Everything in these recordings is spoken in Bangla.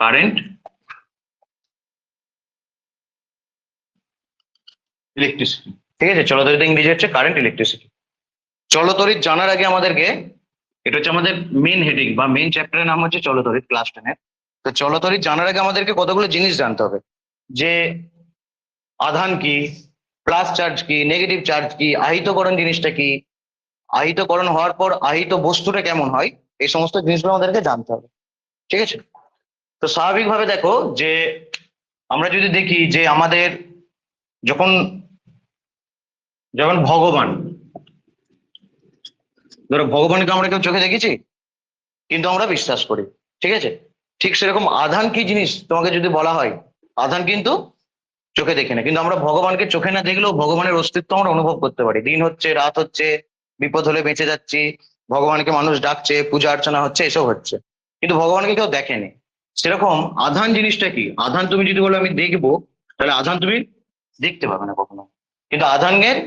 Current electricity. ঠিক আছে, চলতরিত ইংরেজি হচ্ছে কারেন্ট ইলেকট্রিসিটি। চলতরিৎ জানার আগে আমাদেরকে, এটা হচ্ছে আমাদের মেন হেডিং বা মেন চ্যাপ্টারের নাম হচ্ছে চলতরিৎ ক্লাস 10-এর। তো চলতরিৎ জানার আগে আমাদেরকে কতগুলো জিনিস জানতে হবে, যে আধান কি, প্লাস চার্জ কি, নেগেটিভ চার্জ কি, আহিতকরণ জিনিসটা কি, আহিতকরণ হওয়ার পর আহিত বস্তুটা কেমন হয়, এই সমস্ত জিনিসগুলো আমাদেরকে জানতে হবে। ঠিক আছে, তো স্বাভাবিকভাবে দেখো যে আমরা যদি দেখি যে আমাদের যখন যখন ভগবান, ধরো ভগবানকে আমরা কেউ চোখে দেখেছি, কিন্তু আমরা বিশ্বাস করি। ঠিক আছে, ঠিক সেরকম আধান কি জিনিস তোমাকে যদি বলা হয়, আধান কিন্তু চোখে দেখে না, কিন্তু আমরা ভগবানকে চোখে না দেখলেও ভগবানের অস্তিত্ব আমরা অনুভব করতে পারি। দিন হচ্ছে, রাত হচ্ছে, বিপদ হলে বেঁচে যাচ্ছি, ভগবানকে মানুষ ডাকছে, পূজা অর্চনা হচ্ছে, এসব হচ্ছে, কিন্তু ভগবানকে কেউ দেখেনি। সেরকম আধান জিনিসটা কি, আধান তুমি যদি বলো আমি দেখবো, তাহলে আধান তুমি দেখতে পাবে না কখনো, কিন্তু আধানের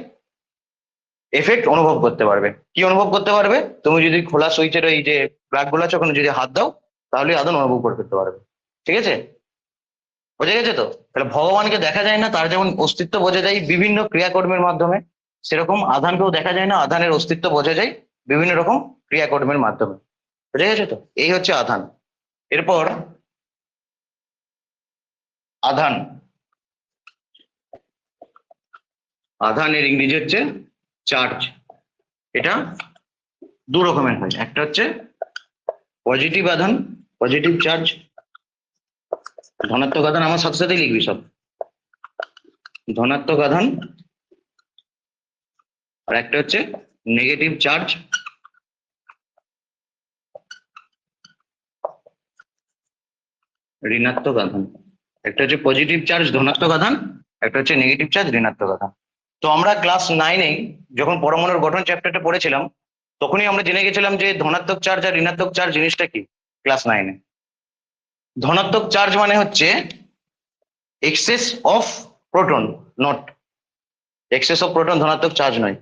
এফেক্ট অনুভব করতে পারবে। কি অনুভব করতে পারবে? তুমি যদি খোলা সুইচের ওই যে প্লাগ গুলো আছে ওখানে যদি হাত দাও, তাহলে আধান অনুভব করতে পারবে। ঠিক আছে, বোঝা গেছে তো? তাহলে ভগবানকে দেখা যায় না, তার যেমন অস্তিত্ব বোঝা যায় বিভিন্ন ক্রিয়াকর্মের মাধ্যমে, সেরকম আধানকেও দেখা যায় না, আধানের অস্তিত্ব বোঝা যায় বিভিন্ন রকম ক্রিয়াকর্মের মাধ্যমে। বোঝা গেছে তো? এই হচ্ছে আধান। এরপর আধান, আধানের ইংরেজি হচ্ছে চার্জ। এটা দু রকমের হয়, একটা হচ্ছে পজিটিভ আধান, পজিটিভ চার্জ, ধনাত্মক আধান, আমার সাথে সাথেই লিখবি সব, ধনাত্মক আধান। আর একটা হচ্ছে নেগেটিভ চার্জ, ঋণাত্মক আধান। একটা হচ্ছে পজিটিভ চার্জ ধনাত্মক আধান, একটা হচ্ছে নেগেটিভ চার্জ ঋণাত্মক আধান। তো আমরা ক্লাস 9-এ যখন পরমাণুর গঠন চ্যাপ্টারটা পড়েছিলাম, তখনই আমরা জেনে গেছিলাম যে ধনাত্মক চার্জ আর ঋণাত্মক চার্জ জিনিসটা কি। ক্লাস 9-এ ধনাত্মক চার্জ মানে হচ্ছে access of proton, not access of proton, ধনাত্মক চার্জ নয়।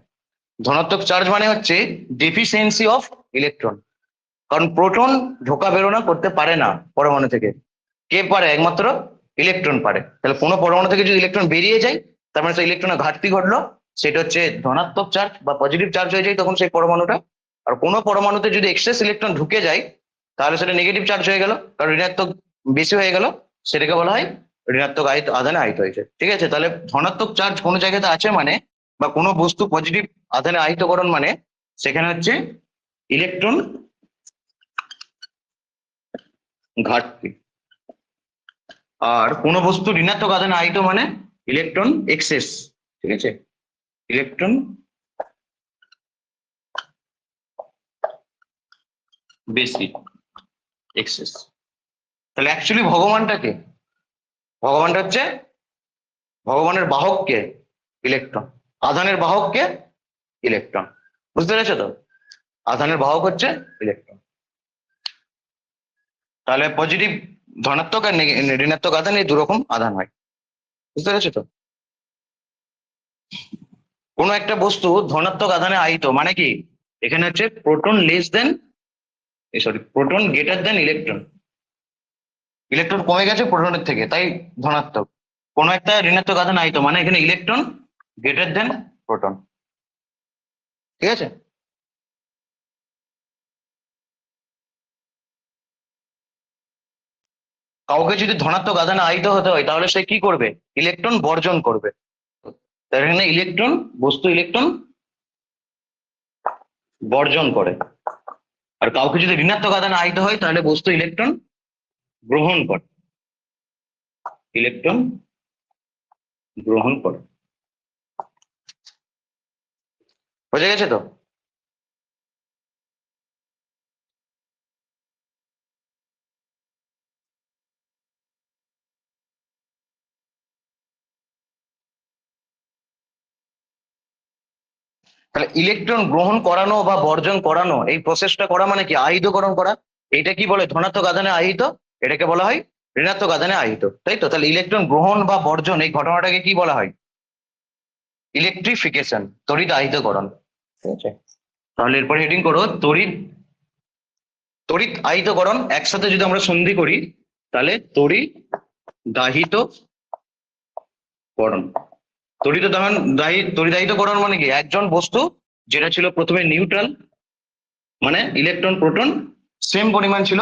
ধনাত্মক চার্জ মানে হচ্ছে ডেফিসিয়েন্সি অফ ইলেকট্রন, কারণ প্রোটন ঢোকা বেরোনা করতে পারে না পরমাণু থেকে। কে পারে? একমাত্র ইলেকট্রন পারে। তাহলে কোনো পরমাণু থেকে যদি ইলেকট্রন বেরিয়ে যায়, তার মানে সেই ইলেকট্রনের ঘাটতি ঘটলো, সেটা হচ্ছে ধনাত্মক চার্জ বা পজিটিভ চার্জ হয়ে যায় তখন সেই পরমাণুটা। আর কোনো পরমাণুতে যদি এক্সেস ইলেকট্রন ঢুকে যায়, তাহলে সেটা নেগেটিভ চার্জ হয়ে গেল, কারণ ঋণাত্মক বেশি হয়ে গেল, সেটাকে বলা হয় ঋণাত্মক আধানে আহিত হয়েছে। ঠিক আছে, তাহলে ধনাত্মক চার্জ কোনো জায়গাতে আছে মানে, বা কোনো বস্তু পজিটিভ আধানে আহিতকরণ মানে, সেখানে হচ্ছে ইলেকট্রন ঘাটতি। আর কোনো বস্তু ঋণাত্মক আধানে আহিত মানে ইলেকট্রন এক্সেস। ঠিক আছে, ইলেকট্রন বেশি, এক্সেস। তাহলে অ্যাকচুয়ালি ভগবানটাকে, ভগবানটা হচ্ছে, ভগবানের বাহক কে? ইলেকট্রন। আধানের বাহক কে? ইলেকট্রন। বুঝতে পেরেছো তো? আধানের বাহক হচ্ছে ইলেকট্রন। তাহলে পজিটিভ, ধনাত্মক আর ঋণাত্মক আধান, এই দু রকম আধান হয়। বুঝতে পেরেছো তো? কোনো একটা বস্তু ধনাত্মক আধানে আহিত মানে কি, এখানে হচ্ছে proton less than, sorry, proton greater than electron. Electron কমে গেছে প্রোটনের থেকে, তাই ধনাত্মক। কোনো একটা ঋণাত্মক আধান আহিত মানে এখানে ইলেকট্রন গ্রেটার দেন প্রোটন। ঠিক আছে, কাউকে যদি ধনাত্মক আধানে আহিত হতে হয়, তাহলে সে কি করবে? ইলেকট্রন বর্জন করবে। তার এখানে ইলেকট্রন, বস্তু ইলেকট্রন বর্জন করে। আর কাউকে যদি ঋণাত্মক আধানে আহিত হয়, তাহলে বস্তু ইলেকট্রন গ্রহণ করে, ইলেকট্রন গ্রহণ করে। বোঝা গেছে তো? তাহলে ইলেকট্রন গ্রহণ করানো বা বর্জন করানো, এই প্রসেসটা করা মানে কি? আহিতকরণ করা। এটা কি বলে? ধনাত্মক আধানে আহিত, এটাকে বলা হয় ঋণাত্মক আধানে আহিত, তাই তো? তাহলে ইলেকট্রন গ্রহণ বা বর্জন, এই ঘটনাটাকে কি বলা হয়? ইলেকট্রিফিকেশন, তড়িৎ আহিতকরণ। ঠিক আছে, তাহলে এরপরে হেডিং করো তড়িৎ, তড়িৎ আহিতকরণ। একসাথে যদি আমরা সন্ধি করি, তাহলে তড়িদাহিতকরণ। তড়িদাহিতকরণ মানে কি, একজন বস্তু যেটা ছিল প্রথমে নিউট্রাল মানে ইলেকট্রন প্রোটন সেম পরিমাণ ছিল,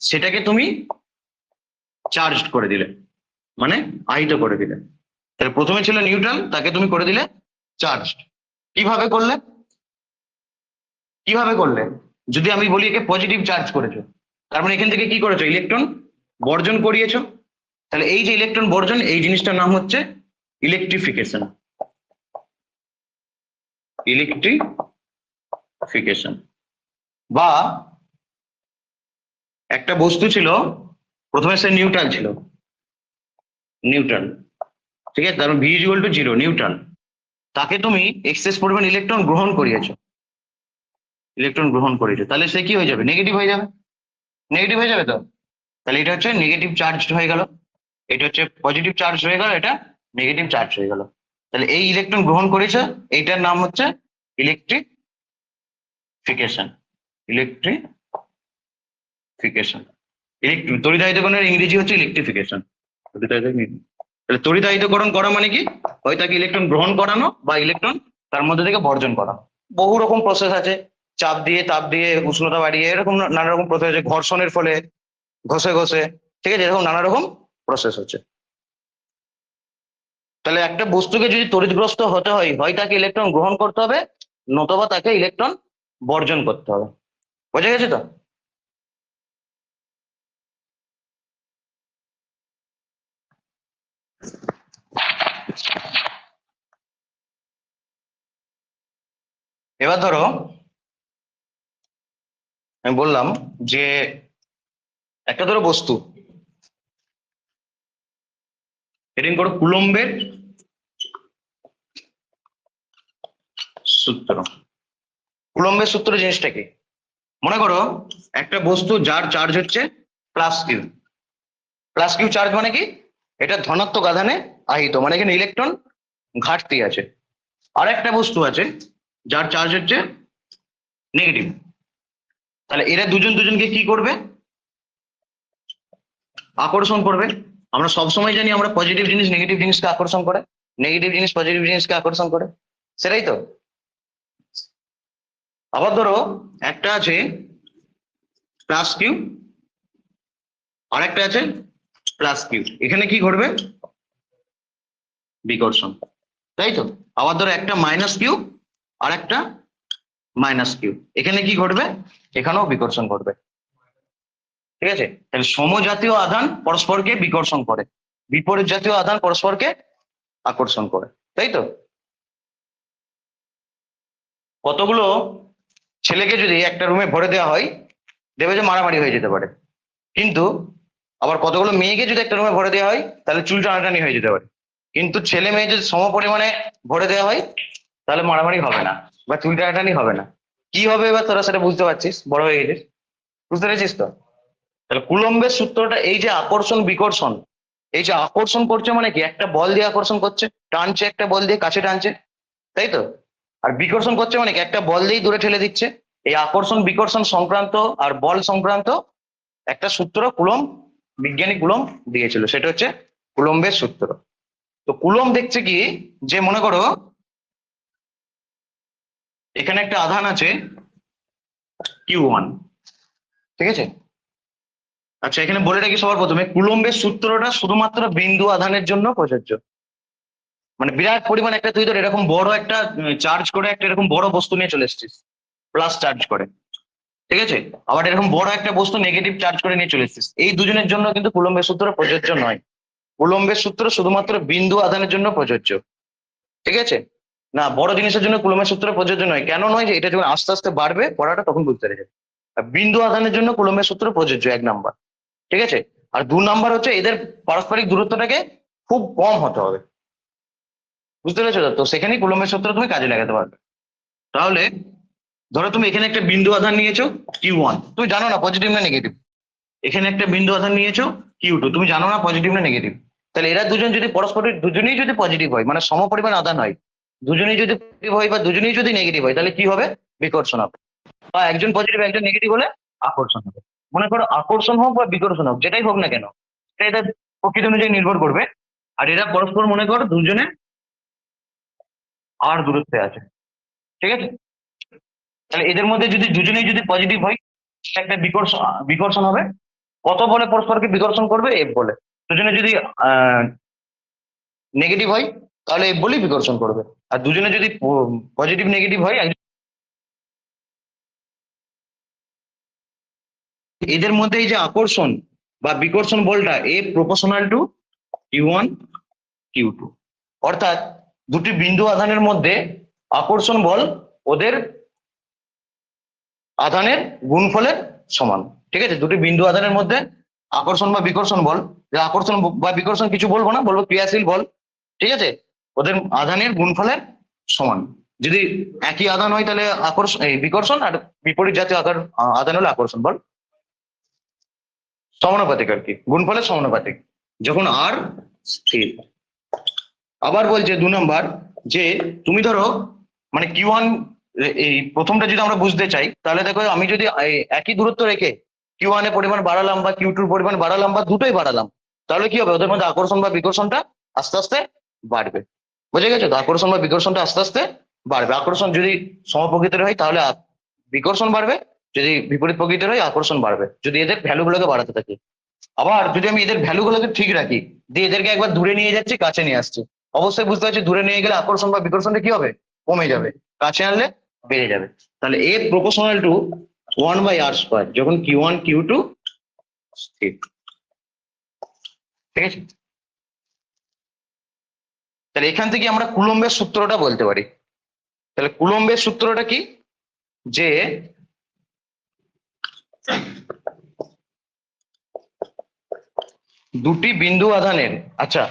সেটাকে তুমি চার্জ করে দিলে, মানে আহিত করে দিলে। তাহলে প্রথমে ছিল নিউট্রাল, তাকে তুমি করে দিলে চার্জ। কিভাবে করলে? যদি আমি বলি একে পজিটিভ চার্জ করেছো, তার মানে এখান থেকে কি করেছো, ইলেকট্রন বর্জন করিয়েছো। তাহলে এই যে ইলেকট্রন বর্জন, এই জিনিসটার নাম হচ্ছে ইলেকট্রিফিকেশন। বা একটা বস্তু ছিল, প্রথমে সে নিউট্রাল ছিল, ঠিক আছে, তার ভি ইকুয়াল টু 0, নিউট্রাল। তাকে তুমি এক্সেস পরিমাণ ইলেকট্রন গ্রহণ করিয়েছো, তাহলে সে কি হয়ে যাবে, নেগেটিভ হয়ে যাবে। তো তাহলে এটা হচ্ছে নেগেটিভ চার্জ হয়ে গেল, এটা হচ্ছে পজিটিভ চার্জ হয়ে গেল, এটা নেগেটিভ চার্জ হয়ে গেল। তাহলে এই ইলেকট্রন গ্রহণ করেছে, এইটার নাম হচ্ছে ইলেকট্রিফিকেশন। তড়িদাহিতকরণের ইংরেজি হচ্ছে ইলেকট্রিফিকেশন। তাহলে তড়িদাহিতকরণ করা মানে কি, হয় তাকে ইলেকট্রন গ্রহণ করানো বা ইলেকট্রন তার মধ্যে থেকে বর্জন করানো। বহু রকম প্রসেস আছে, চাপ দিয়ে, তাপ দিয়ে, উষ্ণতা বাড়িয়ে, এরকম নানা রকম প্রসেস আছে, ঘর্ষণের ফলে, ঘষে ঘষে, ঠিক আছে, এরকম নানা রকম প্রসেস হচ্ছে। তাহলে একটা বস্তুকে যদি তড়িৎগ্রস্ত হতে হয়, হয় তাকে ইলেকট্রন গ্রহণ করতে হবে, নতুবা তাকে ইলেকট্রন বর্জন করতে হবে। বোঝা গেছে তো? এবার ধরো আমি বললাম যে একটা ধরো বস্তু, হেডিং করো কুলম্বের সূত্র। কুলম্বের সূত্র জিনিসটা কি? মনে করো একটা বস্তু যার চার্জ হচ্ছে +q। +q চার্জ মানে কি, এটা ধনাত্মক আধানে আহিত, মানে এখানে ইলেকট্রন ঘাটতি আছে। আর একটা বস্তু আছে যার চার্জ হচ্ছে নেগেটিভ। তাহলে এরা দুজন দুজনকে কি করবে, আকর্ষণ করবে। আমরা সবসময় জানি আমরা পজিটিভ জিনিস নেগেটিভ জিনিসকে আকর্ষণ করে, নেগেটিভ জিনিস পজিটিভ জিনিসকে আকর্ষণ করে, সেটাই তো। আবার ধরো একটা আছে +q, আর একটা আছে +q, এখানে কি ঘটবে, বিকর্ষণ, তাই তো। আবার ধরো একটা -q আর একটা -q, এখানে কি ঘটবে, এখানেও বিকর্ষণ ঘটবে, ঠিক আছে। তাহলে সমজাতীয় আধান পরস্পরকে বিকর্ষণ করে, বিপরীত জাতীয় আধান পরস্পরকে আকর্ষণ করে, তাই তো। কতগুলো ছেলেকে যদি একটা রুমে ভরে দেওয়া হয়, দেখবে যে মারামারি হয়ে যেতে পারে। কিন্তু আবার কতগুলো মেয়েকে যদি একটা রুমে ভরে দেওয়া হয়, তাহলে চুল টানাটানি হয়ে যেতে পারে। কিন্তু ছেলে মেয়ে যদি সম পরিমাণে ভরে দেওয়া হয়, তাহলে মারামারি হবে না বা চুল টানাটানি হবে না। কি হবে এবার তোরা সেটা বুঝতে পারছিস, বড় হয়ে গেছিস, বুঝতে পেরেছিস তো। তাহলে কুলম্বের সূত্রটা, এই যে আকর্ষণ বিকর্ষণ, এই যে আকর্ষণ করছে মানে কি, একটা বল দিয়ে আকর্ষণ করছে, টানছে, একটা বল দিয়ে কাছে টানছে, তাই তো। আর বিকর্ষণ করছে মানে কি, একটা বল দিয়েই দূরে ঠেলে দিচ্ছে। এই আকর্ষণ বিকর্ষণ সংক্রান্ত আর বল সংক্রান্ত একটা সূত্র কুলম্ব, বিজ্ঞানী কুলম্ব দিয়েছিল, সেটা হচ্ছে কুলম্বের সূত্র। তো কুলম্ব দেখছে কি, যে মনে করো এখানে একটা আধান আছে Q1, ঠিক আছে। আচ্ছা, এখানে বলে রাখি সবার প্রথমে, কুলম্বের সূত্রটা শুধুমাত্র বিন্দু আধানের জন্য প্রযোজ্য। মানে বিরাট পরিমাণ একটা, তুই ধর এরকম বড় একটা চার্জ করে একটা এরকম বড় বস্তু নিয়ে চলে এসেছিস, প্লাস চার্জ করে, ঠিক আছে। আবার এরকম বড় একটা বস্তু নেগেটিভ চার্জ করে নিয়ে চলে এসেছিস, এই দুজনের জন্য কিন্তু কুলম্বের সূত্র প্রযোজ্য নয়। কুলম্বের সূত্র শুধুমাত্র বিন্দু আধানের জন্য প্রযোজ্য, ঠিক আছে। না, বড় জিনিসের জন্য কুলম্বের সূত্র প্রযোজ্য নয়। কেন নয়, যে এটা যখন আস্তে আস্তে বাড়বে পড়াটা, তখন বুঝতে পেরে যাবে। আর বিন্দু আধানের জন্য কুলম্বের সূত্র প্রযোজ্য, 1 নাম্বার, ঠিক আছে। আর 2 নাম্বার হচ্ছে এদের পারস্পরিক দূরত্বটাকে খুব কম হতে হবে, বুঝতে পেরেছো তো। তো সেখানেই কুলম্বের সূত্র তুমি কাজে লাগাতে পারবে। তাহলে ধরো তুমি এখানে একটা বিন্দু আধান নিয়েছো Q1, তুমি জানো না পজিটিভ না নেগেটিভ। এখানে একটা বিন্দু আধান নিয়েছো Q2, তুমি জানো না পজিটিভ না নেগেটিভ। তাহলে এরা দুজন যদি পরস্পরের দুজনেই যদি পজিটিভ হয়, মানে সম পরিমাণ আধান হয়, দুজনেই যদি পজিটিভ হয় বা দুজনেই যদি নেগেটিভ হয়, তাহলে কি হবে, বিকর্ষণ হবে। বা একজন পজিটিভ একজন নেগেটিভ হলে আকর্ষণ হবে। মনে করো আকর্ষণ হোক বা বিকর্ষণ হোক, যেটাই হোক না কেন, এদের প্রকৃতি অনুযায়ী নির্ভর করবে। আর এরা পরস্পর মনে কর দুজনে আর দূরত্বে আছে, ঠিক আছে? তাহলে এদের মধ্যে যদি দুজনেই যদি পজিটিভ হয়, একটা বিকর্ষণ বিকর্ষণ হবে। কত বলে পরস্পরকে বিকর্ষণ করবে? এফ বলে। দুজনে যদি নেগেটিভ হয় তাহলে এফ বলেই বিকর্ষণ করবে। আর দুজনে যদি পজিটিভ নেগেটিভ হয়, এদের মধ্যে এই যে আকর্ষণ বা বিকর্ষণ বলটা এ প্রপোর্শনাল টু Q1 Q2, অর্থাৎ দুটি বিন্দু আধানের মধ্যে আকর্ষণ বল ওদের আধানের গুণফলের সমান, ঠিক আছে? দুটি বিন্দু আধানের মধ্যে আকর্ষণ বা বিকর্ষণ বল, যে আকর্ষণ বা বিকর্ষণ কিছু বলবো না, বলবো ক্রিয়াশীল বল, ঠিক আছে? ওদের আধানের গুণফলের সমান। যদি একই আধান হয় তাহলে আকর্ষণ এই বিকর্ষণ, আর বিপরীত জাতীয় আধান হলে আকর্ষণ বল। সমানুপাতিক আর কি, গুণফলের সমানুপাতিক যখন আর স্থির। আবার বলছে 2 নম্বর, যে তুমি ধরো মানে Q1, এই প্রথমটা যদি আমরা বুঝতে চাই তাহলে দেখো আমি যদি একই দূরত্ব রেখে Q1 এর পরিমাণ বাড়ালাম বা Q2 এর পরিমাণ বাড়ালাম বা দুটোই বাড়ালাম, তাহলে কি হবে? ওদের মধ্যে আকর্ষণ বা বিকর্ষণটা আস্তে আস্তে বাড়বে। বুঝে গেছো তো? আকর্ষণ বা বিকর্ষণটা আস্তে আস্তে বাড়বে। আকর্ষণ যদি সমপ্রকৃতির হয় তাহলে বিকর্ষণ বাড়বে, যদি বিপরীত প্রকৃতির হয় আকর্ষণ বাড়বে, যদি এদের ভ্যালু গুলোকে বাড়াতে থাকি। আবার যদি আমি এদের ভ্যালু গুলোকে ঠিক রাখি, দিয়ে এদেরকে একবার দূরে নিয়ে যাচ্ছি, কাছে নিয়ে আসছি, অবশ্যই বুঝতে পারছি দূরে নিয়ে গেলে আকর্ষণ বা বিকর্ষণটা কি হবে? কমে যাবে। কাছে আনলে বেড়ে যাবে। তাহলে এ প্রপোর্শনাল টু 1/r², যখন Q1 Q2 স্থির, ঠিক আছে? তাহলে এখান থেকে আমরা কুলম্বের সূত্রটা বলতে পারি। তাহলে কুলম্বের সূত্রটা কি? যে দুটি বিন্দু আধানের, আচ্ছা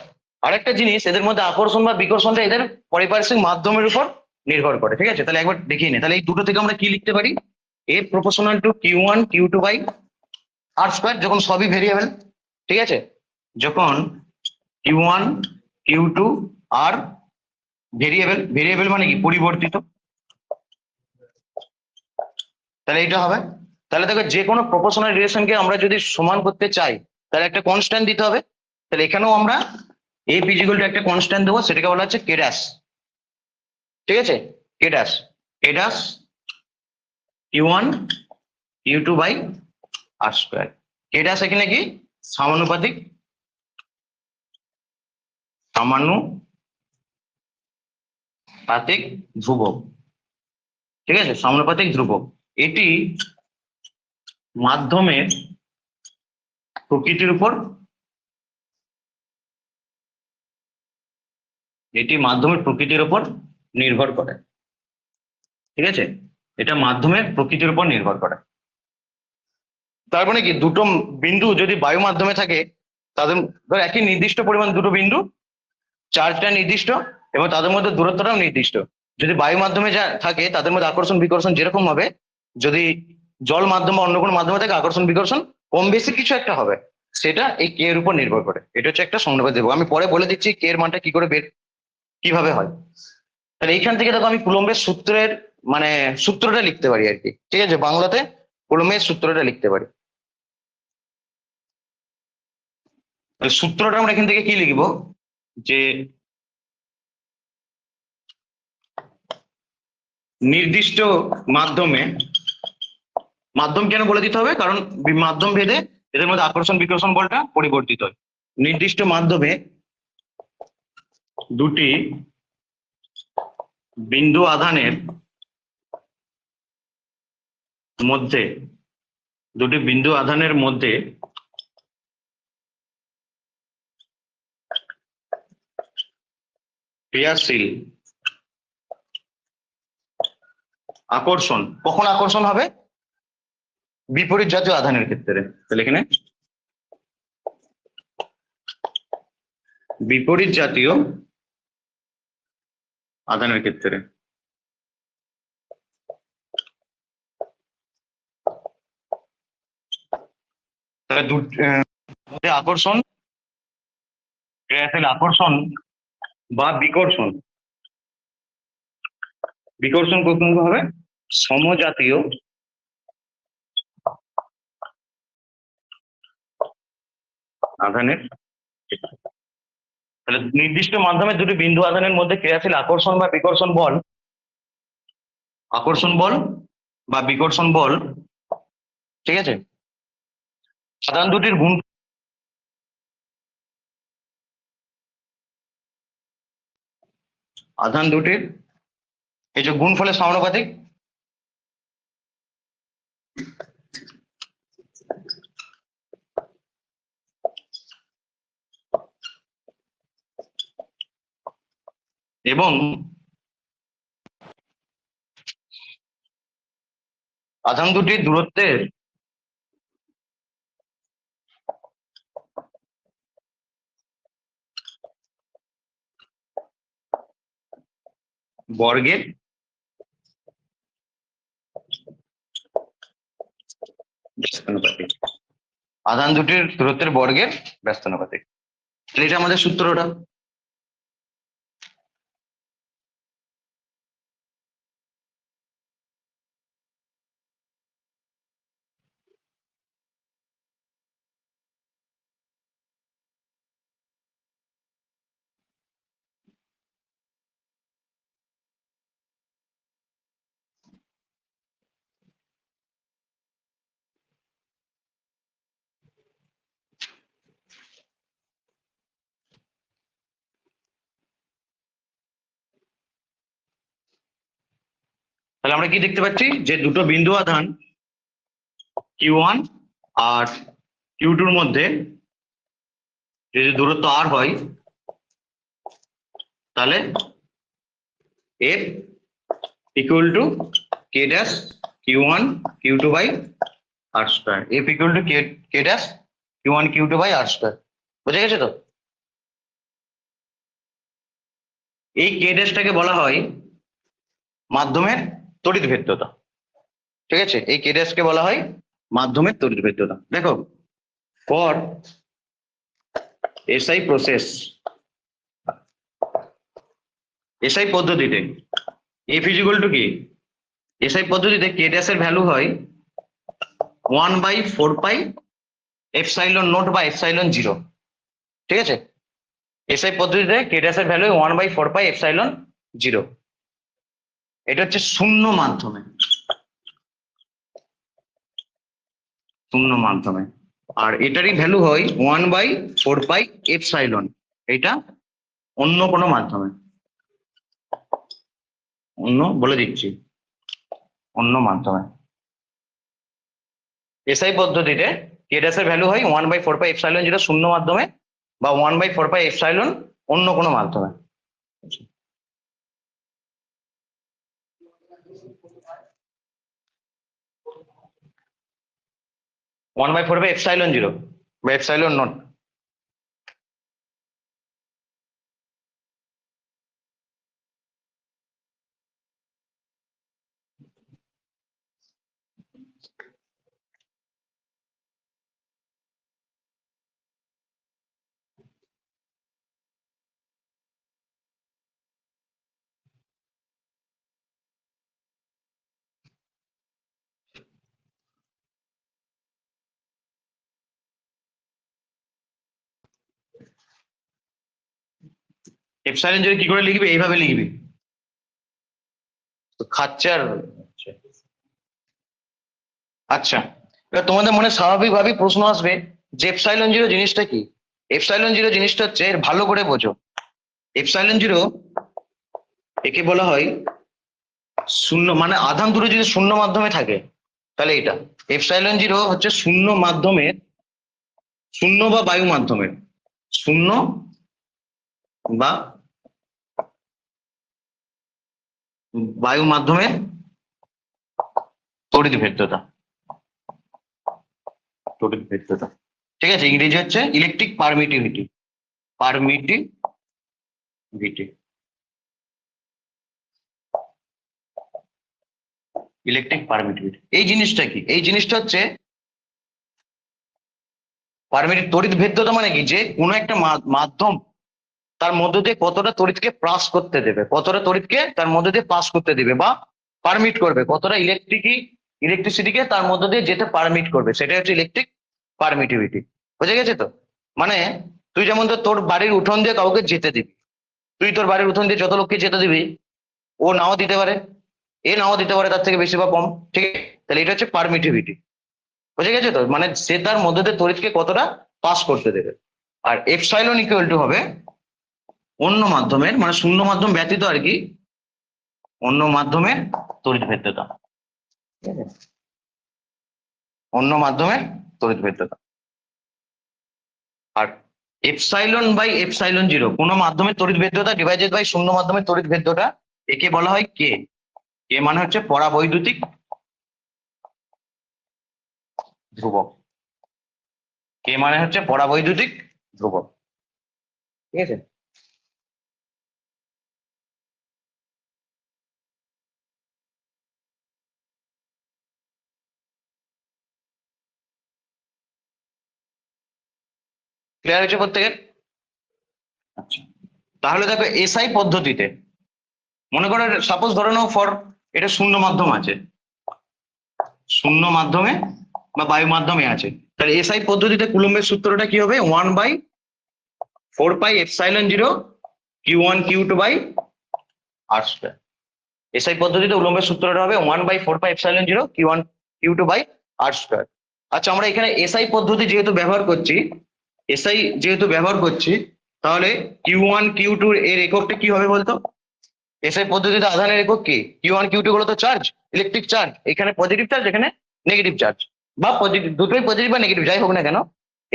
আরেকটা জিনিস, এদের মধ্যে আকর্ষণ বা বিকর্ষণটা এদের পারিপার্শ্বিক মাধ্যমের উপর নির্ভর করে, ঠিক আছে? তাহলে একবার দেখিয়ে নে। তাহলে এই দুটো থেকে আমরা কি লিখতে পারি? এ প্রপোর্শনাল টু Q1 Q2/r², যখন সবই ভেরিয়েবল, ঠিক আছে? যখন Q1 Q2 আর ভেরিয়েবল, ভেরিয়েবল মানে কি? পরিবর্তিত। তাহলে এটা হবে। তাহলে দেখো যে কোনো প্রপোর্শনাল রিলেশনকে আমরা যদি সমান করতে চাই তাহলে একটা কনস্ট্যান্ট দিতে হবে। তাহলে এখানেও আমরা এ ইকুয়াল টু একটা কনস্ট্যান্ট দেবো, সেটাকে বলা হচ্ছে কে ড্যাশ, ঠিক আছে? কে ড্যাশ, কে ড্যাশ Q1 Q2/r²। কে ড্যাশ এখানে কি? সমানুপাতিক, সমানুপাতিক ধ্রুবক, ঠিক আছে? সমানুপাতিক ধ্রুবক। এটি মাধ্যমের প্রকৃতির উপর, এটি মাধ্যমের প্রকৃতির উপর নির্ভর করে, ঠিক আছে? এটা মাধ্যমের প্রকৃতির উপর নির্ভর করে। তার মানে কি? দুটো বিন্দু যদি বায়ু মাধ্যমে থাকে, তাদের ধর একই নির্দিষ্ট পরিমাণ দুটো বিন্দু, চার্জটা নির্দিষ্ট এবং তাদের মধ্যে দূরত্বটাও নির্দিষ্ট। যদি বায়ু মাধ্যমে থাকে তাদের মধ্যে আকর্ষণ বিকর্ষণ যেরকম হবে, যদি জল মাধ্যম বা অন্য কোনো মাধ্যমে থাকে আকর্ষণ বিকর্ষণ কম বেশি কিছু একটা হবে, সেটা এই কে এর উপর নির্ভর করে। এটা হচ্ছে একটা সমানুপাতিক দেবো। আমি পরে বলে দিচ্ছি কে এর মানটা কি করে কিভাবে হয়। তাহলে এইখান থেকে দেখো আমি কুলম্বের সূত্রের মানে সূত্রটা লিখতে পারি আর কি, ঠিক আছে? বাংলাতে কুলম্বের সূত্রটা লিখতে পারি। তাহলে সূত্রটা আমরা এখান থেকে কি লিখবো? যে নির্দিষ্ট মাধ্যমে, মাধ্যম কেন বলে দিতে হবে? কারণ মাধ্যম ভেদে এদের মধ্যে আকর্ষণ বিকর্ষণ বলটা পরিবর্তিত হয়। নির্দিষ্ট মাধ্যমে দুটি বিন্দু আধানের মধ্যে, দুটি বিন্দু আধানের মধ্যে ক্রিয়াশীল আকর্ষণ কখন আকর্ষণ হবে? বিপরীত জাতীয় আধানের ক্ষেত্রে। তাহলে এখানে বিপরীত জাতীয় আধানের ক্ষেত্রে। তাহলে আকর্ষণ, ক্রিয়াশীল আকর্ষণ বা বিকর্ষণ, বিকর্ষণ কখন হবে? সমজাতীয় আধানের ক্ষেত্র। তাহলে নির্দিষ্ট মাধ্যমে দুটি বিন্দু আধানের মধ্যে ক্রিয়াশীল আকর্ষণ বা বিকর্ষণ বল, আকর্ষণ বল বা বিকর্ষণ বল, ঠিক আছে, আধান দুটির গুণ, আধান দুটির এই যে গুণফলের সমানুপাতিক, এবং আধান দুটির দূরত্বের বর্গের ব্যস্তানুপাতিক, আধান দুটির দূরত্বের বর্গের ব্যস্তানুপাতিক। এটা আমাদের সূত্রটা। তাহলে আমরা কি দেখতে পাচ্ছি যে দুটো বিন্দু আধান Q1 আর Q2 এর মধ্যে যদি দূরত্ব r হয় তাহলে f equal to k dash Q1 Q2 by r square, f equal to k dash Q1 Q2 by r square. বুঝে গেছে তো? এই k ড্যাশটাকে বলা হয় মাধ্যমের তড়িৎ ভেদ্যতা, ঠিক আছে, এই k ড্যাশকে বলা হয় মাধ্যমের তড়িৎ ভেদ্যতা। দেখো, ফর এসআই প্রসেস, এসআই পদ্ধতিতে f ইকুয়াল টু কি, এসআই পদ্ধতিতে k ড্যাশ এর ভ্যালু হয় 1/4 পাই এপসাইলন নট বা এপসাইলন 0, ঠিক আছে। এসআই পদ্ধতিতে k ড্যাশ এর ভ্যালু 1/4 পাই এপসাইলন 0। এটা হচ্ছে শূন্য মাধ্যমে, শূন্য মাধ্যমে। আর এটারই ভ্যালু হয় 1/4 পাই এপসাইলন, এটা অন্য কোনো মাধ্যমে, অন্য বলে দিচ্ছি, অন্য মাধ্যমে। এসআই পদ্ধতিতে k ড্যাশ এর ভ্যালু হয় 1/4 পাই এপসাইলন 0 শূন্য মাধ্যমে, বা 1/4 পাই এপসাইলন অন্য কোনো মাধ্যমে। 1/4 পাই এপসাইলন 0 বা এপসাইলন নট। এপসাইলন 0 কি করে লিখবি? এইভাবে লিখবি, তো খাচ্ছে আর। আচ্ছা, এবার তোমাদের মনে স্বাভাবিকভাবেই প্রশ্ন আসবে যে এপসাইলন 0 জিনিসটা কি। এপসাইলন 0 জিনিসটা হচ্ছে, এর ভালো করে বোঝো, এপসাইলন 0 একে বলা হয় শূন্য, মানে আধান দুটো যদি শূন্য মাধ্যমে থাকে তাহলে এটা এপসাইলন 0 হচ্ছে শূন্য মাধ্যমের, শূন্য বা বায়ু মাধ্যমের, শূন্য বা বায়ু মাধ্যমের তড়িৎ ভেদ্যতা, তড়িৎ ভেদ্যতা, ঠিক আছে। ইংরেজি হচ্ছে electric permittivity, permittivity, electric permittivity. এই জিনিসটা কি? এই জিনিসটা হচ্ছে পারমিটিভ তড়িৎ ভেদ্যতা, মানে কি, যে কোনো একটা মাধ্যম তার মধ্য দিয়ে কতটা তড়িৎকে পাস করতে দেবে, কতটা তড়িৎকে তার মধ্য দিয়ে পাস করতে দেবে বা পারমিট করবে, কতটা ইলেকট্রিসিটিকে তার মধ্য দিয়ে যেতে পারমিট করবে, সেটা হচ্ছে ইলেকট্রিক পারমিটিভিটি। বুঝে গেছে তো? মানে তুই যেমন তোর বাড়ির উঠোন দিয়ে কাউকে যেতে দিবি, তুই তোর বাড়ির উঠোন দিয়ে যত লোককে যেতে দিবি, ও নাও দিতে পারে, এ নাও দিতে পারে তার থেকে বেশি বা কম, ঠিক আছে? তাহলে এটা হচ্ছে পারমিটিভিটি। বুঝে গেছে তো? মানে সে তার মধ্যে দিয়ে তড়িৎকে কতটা পাস করতে দেবে। আর এপসাইলন ইকুয়াল টু হবে অন্য মাধ্যমের, মানে শূন্য মাধ্যম ব্যতীত আর কি, অন্য মাধ্যমের তড়িৎ ভেদ্যতা। ঠিক আছে? অন্য মাধ্যমের তড়িৎ ভেদ্যতা। আর এপসাইলন বাই এপসাইলন জিরো, কোনো মাধ্যমের তড়িৎ ভেদ্যতা ডিভাইডেড বাই শূন্য মাধ্যমের তড়িৎ ভেদ্যতা, একে বলা হয় কে। কে মানে হচ্ছে পরাবৈদ্যুতিক ধ্রুবক। কে মানে হচ্ছে পরাবৈদ্যুতিক ধ্রুবক। ঠিক আছে? ক্লিয়ার হয়েছে প্রত্যেকের? আচ্ছা, তাহলে দেখো এসআই পদ্ধতিতে মনে করো, সাপোজ ধরে নাও ফর এটা শূন্য মাধ্যম আছে, শূন্য মাধ্যমে বা বায়ু মাধ্যমে আছে, তাহলে এসআই পদ্ধতিতে কুলম্বের সূত্রটা কি হবে? 1/4πε0 Q1 Q2/r²। এসআই পদ্ধতিতে উলম্বের সূত্রটা হবে 1/4πε0 Q1 Q2/r²। আচ্ছা, আমরা এখানে এসআই পদ্ধতি যেহেতু ব্যবহার করছি, এসআই যেহেতু ব্যবহার করছি, তাহলে Q1 Q2 এর এককটা কি হবে বলতো? এসআই পদ্ধতিতে আধানের একক কি? Q1 Q2 গুলো তো চার্জ, ইলেকট্রিক চার্জ, এখানে পজিটিভ চার্জ, এখানে নেগেটিভ চার্জ, বা পজিটিভ, দুটোই পজিটিভ বা নেগেটিভ যাই হোক না কেন।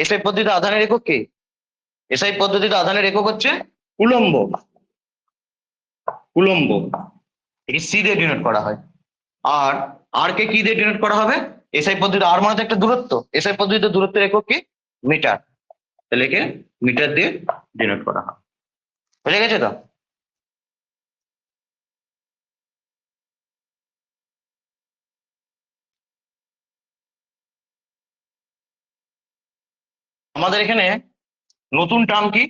এসআই পদ্ধতিতে আধানের একক কি? এসআই পদ্ধতিতে আধানের একক হচ্ছে কুলম্ব। কুলম্ব, একে সি দিয়ে ডিনোট করা হয়। আর আর কে কি দিয়ে ডিনোট করা হবে? এসআই পদ্ধতিতে আর মানে তো একটা দূরত্ব, এসআই পদ্ধতিতে দূরত্বের একক কি? মিটার। তাহলে একে মিটার দিয়ে ডিনোট করা হয়। বুঝে গেছে তো? আমাদের এখানে নতুন টার্ম কি?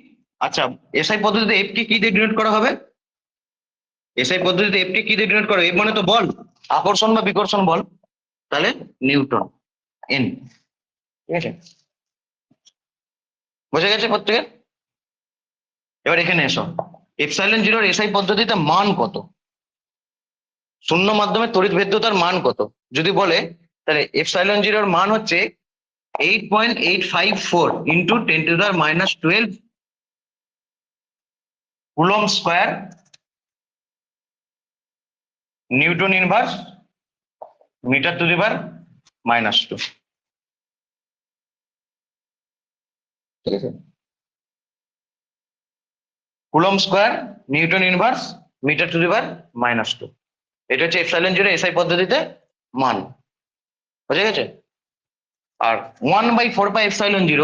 আচ্ছা, এসআই পদ্ধতিতে এফ কে কি দিয়ে ডিনোট করা হবে? এসআই পদ্ধতিতে এফ কে কি দিয়ে ডিনোট করা হবে? এফ মানে তো বল, আকর্ষণ বা বিকর্ষণ বল, তাহলে নিউটন, এন। ঠিক আছে? বুঝে গেছে প্রত্যেকের? এবার এখানে এসো, এপসাইলন জিরোর এসআই পদ্ধতিতে মান কত? শূন্য মাধ্যমে তড়িৎ ভেদ্যতার মান কত যদি বলে, তাহলে এপসাইলন জিরোর মান হচ্ছে 8.854 into 10⁻12 coulomb square newton inverse metre to the power -2। ঠিক আছে? Coulomb square newton inverse metre to the power -2। এটা হচ্ছে এপসাইলন জিরো এসআই পদ্ধতিতে মান। বুঝে গেছে? আর 1/4πε0,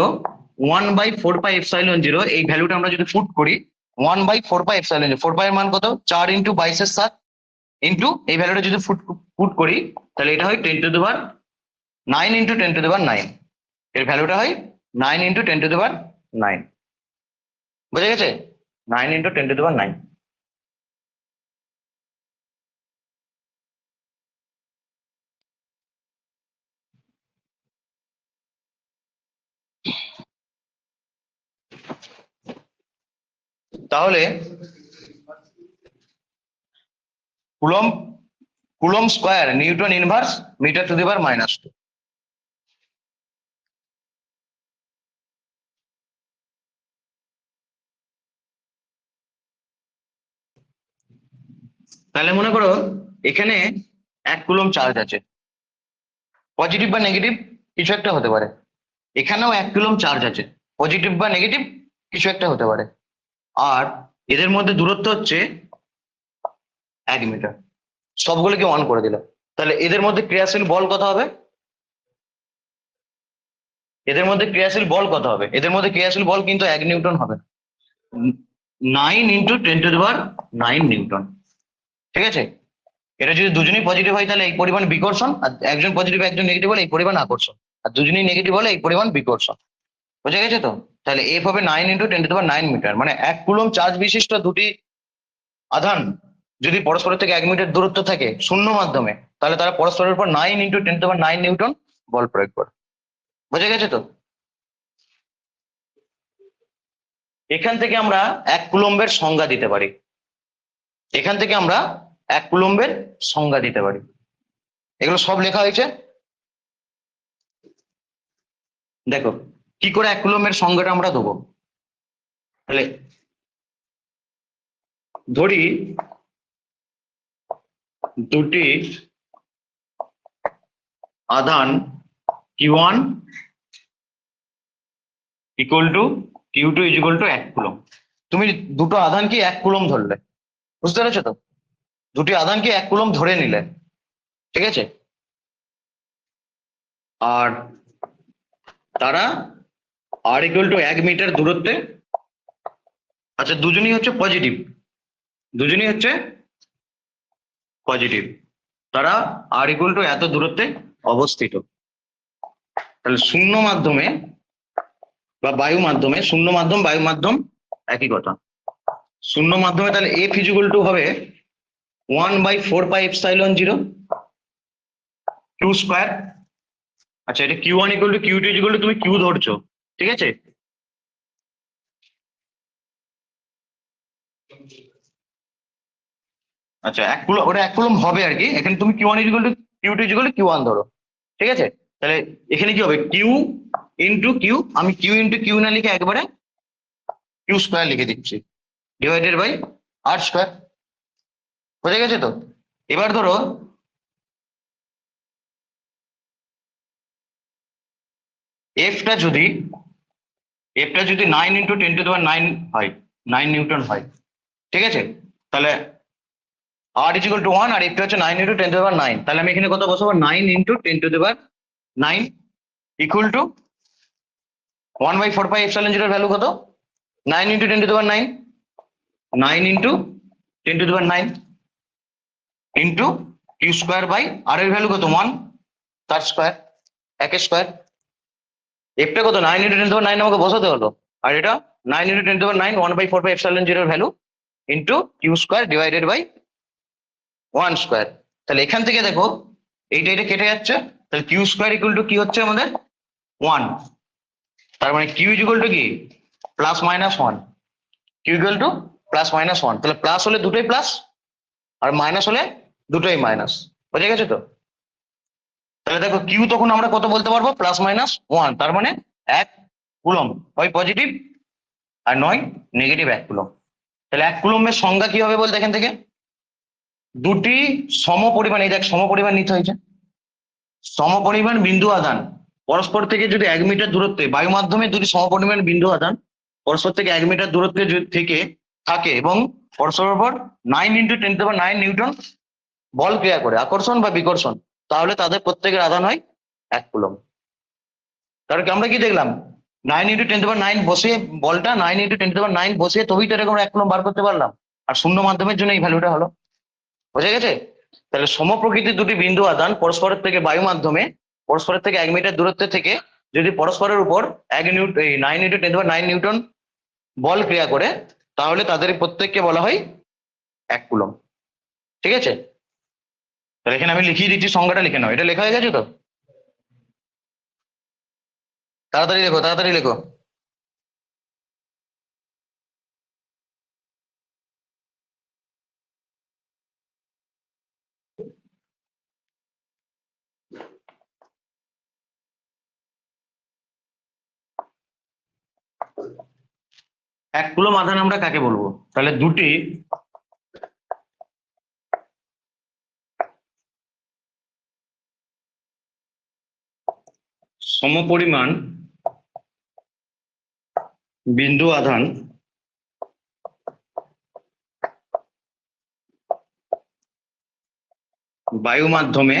1/4πε0 এই ভ্যালুটা আমরা যদি পুট করি, 1/4πε0, 4π এর মান কত? 4 ইন্টু 22/7 ইন্টু এই ভ্যালুটা যদি পুট করি, তাহলে এটা হয় 10⁻9 ইন্টু 10⁻9। এর ভ্যালুটা হয় 9 ইন্টু 10⁻9। বুঝে গেছে? 9 ইন্টু 10⁻9। তাহলে coulomb coulomb square newton inverse metre to the power -2। তাহলে মনে করো এখানে 1 কুলম্ব চার্জ আছে, পজিটিভ বা নেগেটিভ কিছু একটা হতে পারে। এখানেও 1 কুলম্ব চার্জ আছে, পজিটিভ বা নেগেটিভ কিছু একটা হতে পারে। আর এদের মধ্যে দূরত্ব হচ্ছে 1 মিটার। সবগুলোকে অন করে দিলাম, তাহলে এদের মধ্যে ক্রিয়াশীল বল কত হবে? এদের মধ্যে ক্রিয়াশীল বল কত হবে? এদের মধ্যে ক্রিয়াশীল বল কিন্তু 1 নিউটন হবে, 9 ইন্টু 10⁻9 নিউটন। ঠিক আছে? এটা যদি দুজনেই পজিটিভ হয় তাহলে এই পরিমাণ বিকর্ষণ, আর একজন পজিটিভ একজন নেগেটিভ হলে এই পরিমাণ আকর্ষণ, আর দুজনেই নেগেটিভ হলে এই পরিমাণ বিকর্ষণ। বুঝে গেছে তো? তাহলে এফ হবে 9 ইন্টু 10⁻9 মিটার, মানে 1 কুলম্ব চার্জ বিশিষ্ট দুটি আধান যদি পরস্পরের থেকে 1 মিটার দূরত্ব থাকে শূন্য মাধ্যমে, তাহলে তারা পরস্পরের উপর 9 ইন্টু 10⁻9 নিউটন বল প্রয়োগ করে। বুঝে গেছে তো? এখান থেকে আমরা 1 কুলম্বের সংজ্ঞা দিতে পারি। এখান থেকে আমরা 1 কুলম্বের সংজ্ঞা দিতে পারি। এগুলো সব লেখা হয়েছে। দেখো কি করে 1 কুলম্বের সংজ্ঞাটা আমরা দেবো। তাহলে ধরি দুটি আধান Q1 equal to Q2 is equal to 1 coulomb. তুমি দুটো আধান কি 1 কুলম্ব ধরলে, বুঝতে পেরেছো তো? দুটি আধান কি 1 কুলম্ব ধরে নিলে, ঠিক আছে? আর তারা আর ইকুয়াল টু 1 মিটার দূরত্বে, আচ্ছা দুজনই হচ্ছে পজিটিভ, দুজনই হচ্ছে পজিটিভ, তারা আর ইকুয়াল টু এত দূরত্বে অবস্থিত। তাহলে শূন্য মাধ্যমে বা বায়ু মাধ্যমে, শূন্য মাধ্যম বায়ু মাধ্যম একই কথা। শূন্য মাধ্যমে তাহলে এফ ইজ ইকুয়াল টু হবে 1/4πε0 Q স্কোয়ার। আচ্ছা এটা Q1 equal to Q2 equal to তুমি Q ধরছো, ঠিক আছে? আচ্ছা 1 কুলম্ব, ওটা 1 কুলম্ব হবে আর কি। এখানে তুমি Q1 equal to Q2 equal to Q1 ধরো, ঠিক আছে? তাহলে এখানে কি হবে, Q ইন্টু কিউ, আমি Q ইন্টু কিউ না লিখে একবারে Q স্কোয়ার লিখে দিচ্ছি, ডিভাইডেড বাই আর স্কোয়ার। বোঝা গেছে তো? এবার ধরো এফটা যদি 9 × 10⁹ হয়, 9 নিউটন হয়, ঠিক আছে? তাহলে আর ইজ ইকুয়াল টু 1 আর এফটা হচ্ছে 9 × 10⁹, তাহলে আমি এখানে কত বসাবো, 9 × 10⁹ ইকুয়াল টু 1/4πε0 এর ভ্যালু কত, 9 × 10⁹, 9 into 10⁹ into Q square by R এর ভ্যালু কত 1, তার স্কোয়ার, একের স্কোয়ার। এফটা কত 9 × 10⁹ আমাকে বসাতে হলো, আর এটা 9 × 10⁹ 1/4πε0 এর value into Q square divided by 1 square. তাহলে এখান থেকে দেখো এইটা এটা কেটে যাচ্ছে, তাহলে কিউ স্কোয়ার ইকুয়াল টু কি হচ্ছে আমাদের 1। তার মানে কিউ ইকুয়াল টু কি +-1, কিউ ইকুয়াল টু +-1। তাহলে প্লাস হলে দুটোই প্লাস আর মাইনাস হলে দুটোই মাইনাস। বোঝা গেছে তো? তাহলে দেখো কিউ তখন আমরা কত বলতে পারবো, +-1, তার মানে 1 কুলম্ব, হয় পজিটিভ আর নয় নেগেটিভ 1 কুলম্ব। তাহলে 1 কুলম্বের সংজ্ঞা কি হবে বলতে, এখান থেকে দুটি সমপরিমাণ, এই দেখ সমপরিমাণ নিতে হয়েছে, সমপরিমাণ বিন্দু আধান পরস্পর থেকে যদি 1 মিটার দূরত্বে, বায়ু মাধ্যমে দুটি সমপরিমাণ বিন্দু আধান পরস্পর থেকে 1 মিটার দূরত্বে থেকে থাকে এবং পরস্পরের উপর 9 × 10⁹ নিউটন বল ক্রিয়া করে, আকর্ষণ বা বিকর্ষণ, তাহলে তাদের প্রত্যেকের আধান হয় 1 কুলম্ব। তাহলে আমরা কি দেখলাম, 9 × 10⁹ বসিয়ে, বলটা 9 × 10⁹ বসিয়ে তবেই তো এরকম 1 কুলম্ব বার করতে পারলাম, আর শূন্য মাধ্যমের জন্য এই ভ্যালুটা হলো। বোঝা গেছে? তাহলে সমপ্রকৃতির দুটি বিন্দু আধান পরস্পরের থেকে বায়ু মাধ্যমে পরস্পরের থেকে 1 মিটার দূরত্বে থেকে যদি পরস্পরের উপর 9 × 10⁹ নিউটন বল ক্রিয়া করে, তাহলে তাদের প্রত্যেককে বলা হয় 1 কুলম্ব, ঠিক আছে? তাহলে এখানে আমি লিখিয়ে দিচ্ছি, সংজ্ঞাটা লিখে নাও। এটা লেখা হয়ে গেছে তো? তাড়াতাড়ি লেখো, তাড়াতাড়ি লেখো। এক কুলম্ব আধান আমরা কাকে বলবো, তাহলে দুটি সমপরিমাণ বিন্দু আধান বায়ু মাধ্যমে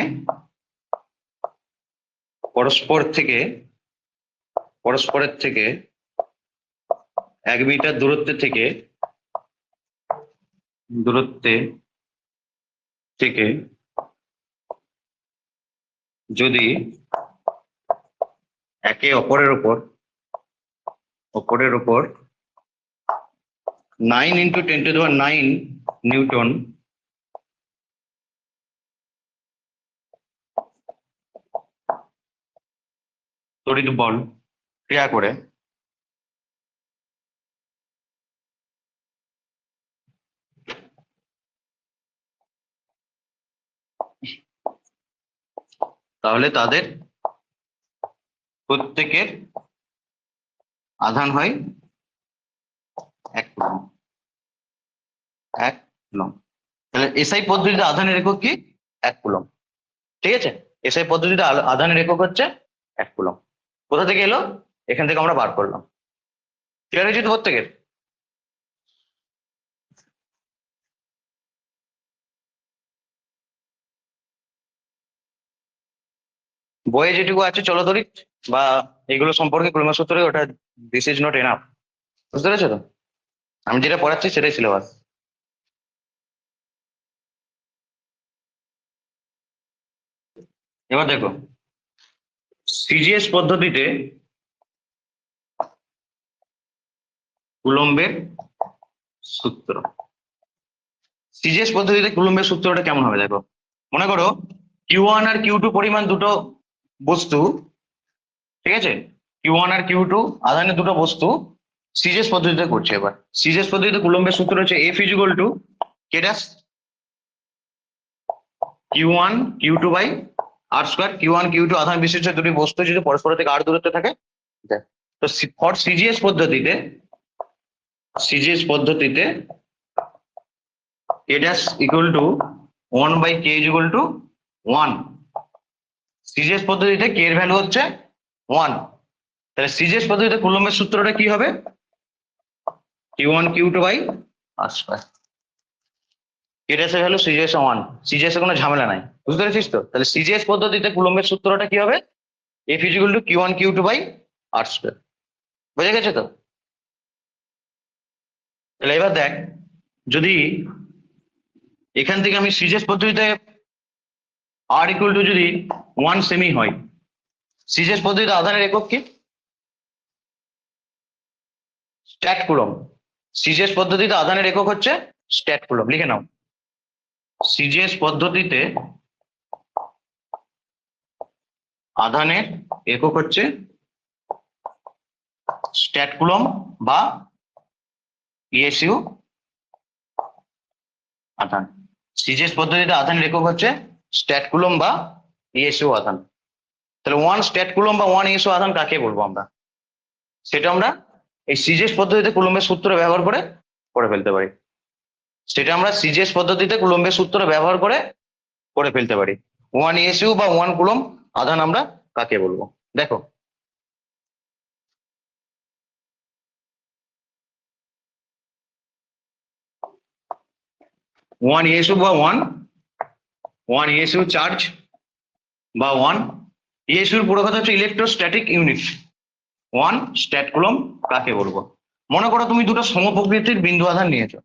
পরস্পরের থেকে 1 মিটার দূরত্বে থেকে যদি একে অপরের উপর 9 × 10⁹ নিউটন তড়িৎ বল ক্রিয়া করে, তাহলে তাদের প্রত্যেকের আধান হয় 1 কুলম্ব। 1 কুলম্ব। তাহলে এসআই পদ্ধতিতে আধানের একক কি? 1 কুলম্ব। ঠিক আছে, এসআই পদ্ধতিতে আধানের একক হচ্ছে 1 কুলম্ব। কোথা থেকে এলো? এখান থেকে আমরা বার করলাম। ক্লিয়ার হয়েছে তো প্রত্যেকের? বইয়ে যেটুকু আছে চলো ধরি, বা এগুলো সম্পর্কে কুলম্বের সূত্রে, ওটা দিস ইজ নট এনাফ। বুঝতে পেরেছো তো? আমি যেটা পড়াচ্ছি সেটাই সিলেবাস। এবার দেখো, সিজিএস পদ্ধতিতে কুলম্বের সূত্র। সিজিএস পদ্ধতিতে কুলম্বের সূত্রটা কেমন হবে দেখো। মনে করো Q1 আর Q2 পরিমাণ দুটো বস্তু, ঠিক আছে? Q1 আর Q2 আধানের দুটো বস্তু সিজিএস পদ্ধতিতে করছে। এবার সিজিএস পদ্ধতিতে কুলম্বের সূত্র হচ্ছে F equal to K dash Q1 Q2 by R square. Q1 Q2 আধান বিশিষ্ট দুটি বস্তু যদি পরস্পর থেকে R দূরত্বে থাকে। তো ফর সিজিএস পদ্ধতিতে K dash equal to 1 by K is equal to 1। CGS পদ্ধতিতে K এর ভ্যালু হচ্ছে 1। তাহলে সিজিএস পদ্ধতিতে কুলম্বের সূত্রটা কি হবে? Q1 Q2 by R square. K dash এর ভ্যালু সিজিএস 1, সিজিএস এ কোনো ঝামেলা নাই। বুঝতে পেরেছিস তো? তাহলে সিজিএস পদ্ধতিতে কুলম্বের সূত্রটা কি হবে? F is equal to Q1 Q2 by R square. বুঝে গেছে তো? তাহলে এবার দেখ, যদি এখান থেকে আমি সিজিএস পদ্ধতিতে R ইকুয়াল টু যদি 1 সেমি হয়, সিজিএস পদ্ধতিতে আধানের একক কি? Stat coulomb. সিজিএস পদ্ধতিতে আধানের একক হচ্ছে স্ট্যাট কুলম্ব। লিখে নাও, সিজিএস পদ্ধতিতে আধানের একক হচ্ছে স্ট্যাট কুলম্ব বা ইএসইউ আধান। সিজিএস পদ্ধতিতে আধানের একক হচ্ছে স্ট্যাট কুলম্ব বা ইএসইউ আধান। তাহলে 1 স্ট্যাট কুলম্ব বা 1 ইএসইউ আধান কাকে বলবো আমরা? সেটা আমরা এই সিজিএস পদ্ধতিতে কুলম্বের সূত্র ব্যবহার করে করে ফেলতে পারি। সেটা আমরা সিজিএস পদ্ধতিতে কুলম্বের সূত্র ব্যবহার করে করে ফেলতে পারি। 1 ইএসইউ বা 1 কুলম্ব আধান আমরা কাকে বলবো? দেখো, ওয়ান ইএসইউ বা ওয়ান ইএসইউ চার্জ বা 1 ইএসইউর পুরো কথা হচ্ছে ইলেকট্রোস্ট্যাটিক ইউনিট। 1 স্ট্যাট কুলম্ব কাকে বলবো? মনে করো তুমি দুটো সমপ্রকৃতির বিন্দু আধান নিয়েছো।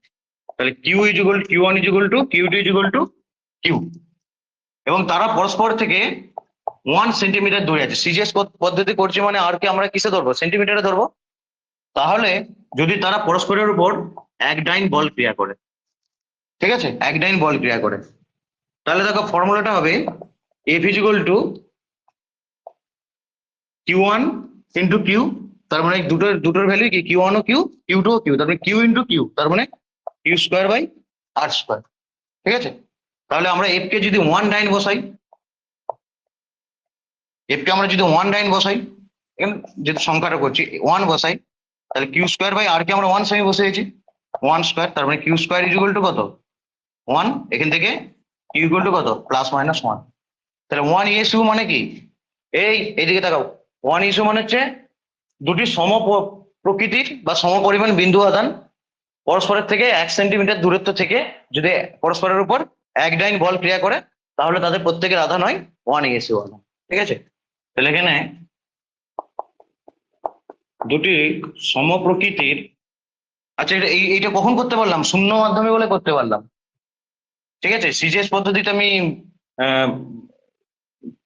তাহলে Q is equal Q1 is equal to Q2 is equal to Q, এবং তারা পরস্পর থেকে 1 সেন্টিমিটার দূরে আছে। সিজিএস পদ্ধতি করছি মানে আর কে আমরা কিসে ধরবো? সেন্টিমিটারে ধরবো। তাহলে যদি তারা পরস্পরের উপর এক ডাইন বল ক্রিয়া করে, ঠিক আছে, এক ডাইন বল ক্রিয়া করে, তাহলে দেখো ফর্মুলাটা হবে F is equal to Q1 into Q. তার মানে দুটোর ভ্যালু কি? Q1 ও কিউ, Q2 ও কিউ, তারপরে কিউ ইন্টু কিউ, তার মানে Q square by R square. ঠিক আছে, তাহলে আমরা এফ কে যদি 1 ডাইন বসাই, এফ কে আমরা যদি 1 ডাইন বসাই, যেহেতু সংখ্যাটা করছি 1 বসাই, তাহলে কিউ স্কোয়ার বাই আর কে আমরা 1 সেমি বসিয়েছি, 1 স্কোয়ার, তার মানে Q square is equal to কত? 1। এখান থেকে কিউ ইকুয়াল টু কত? Plus minus 1। তাহলে 1 ইএসইউ মানে কি? এইদিকে তাকাও, 1 ইএসইউ মানে হচ্ছে দুটি প্রকৃতির বা সমপরিমাণ বিন্দু আধান পরস্পরের থেকে 1 সেন্টিমিটার দূরত্ব থেকে যদি পরস্পরের উপর এক ডাইন বল ক্রিয়া করে, তাহলে তাদের প্রত্যেকের আধান হয় 1 ইএসইউ আধান। ঠিক আছে, তাহলে এখানে দুটি সমপ্রকৃতির, আচ্ছা এইটা কখন করতে পারলাম? শূন্য মাধ্যমে বলে করতে পারলাম। ঠিক আছে, সিজিএস পদ্ধতিতে আমি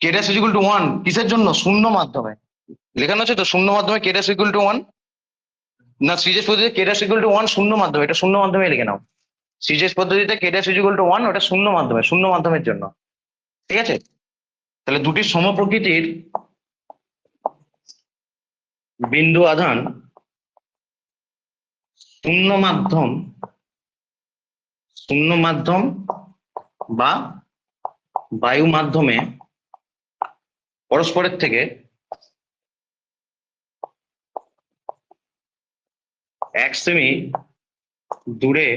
কে ড্যাশ ইকুয়াল টু 1 কিসের জন্য? শূন্য মাধ্যমে লেখানো আছে তো, শূন্য মাধ্যমে কে ড্যাশ ইকুয়াল টু 1 না, সিজিএস পদ্ধতিতে কে ড্যাশ ইকুয়াল টু 1 শূন্য মাধ্যমে, এটা শূন্য মাধ্যমে লিখে নাও। সিজিএস পদ্ধতিতে কে ড্যাশ ইকুয়াল টু 1 ওটা শূন্য মাধ্যমে, শূন্য মাধ্যমের জন্য। ঠিক আছে, তাহলে দুটি সমপ্রকৃতির বিন্দু আধান শূন্য মাধ্যম বা বায়ু মাধ্যমে পরস্পরের থেকে 1 সেমি দূরে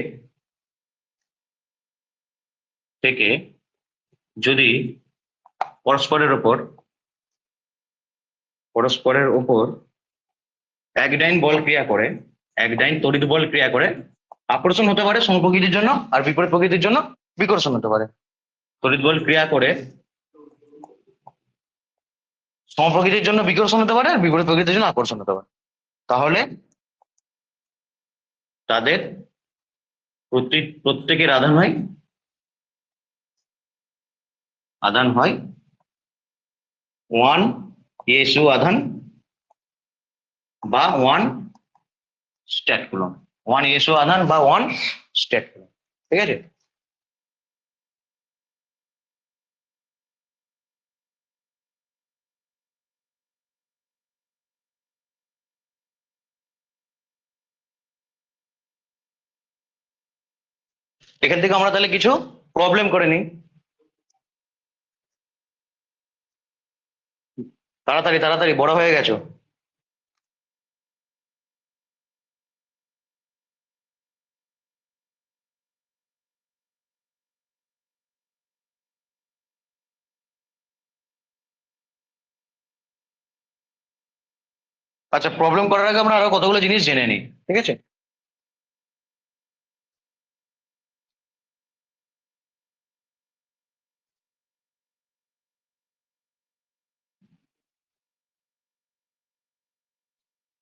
থেকে যদি পরস্পরের ওপর এক ডাইন বল ক্রিয়া করে, এক ডাইন তড়িৎ বল ক্রিয়া করে, আকর্ষণ হতে পারে সমপ্রকৃতির জন্য আর বিপরীত প্রকৃতির জন্য বিকর্ষণ হতে পারে। তড়িৎ বল ক্রিয়া করে সমপ্রকৃতির জন্য বিকর্ষণ হতে পারে আর বিপরীত প্রকৃতির জন্য আকর্ষণ হতে পারে। তাহলে তাদের প্রত্যেকের আধান হয় 1 SU আধান বা 1 স্ট্যাট কুলম। 1 SU আধান বা 1 স্ট্যাট কুলম। ঠিক আছে? এখান থেকে আমরা তাহলে কিছু প্রবলেম করে নিই। তাড়াতাড়ি তাড়াতাড়ি, বড় হয়ে গেছো। আচ্ছা, প্রবলেম করার আগে আমরা আরো কতগুলো জিনিস জেনে নিই। ঠিক আছে?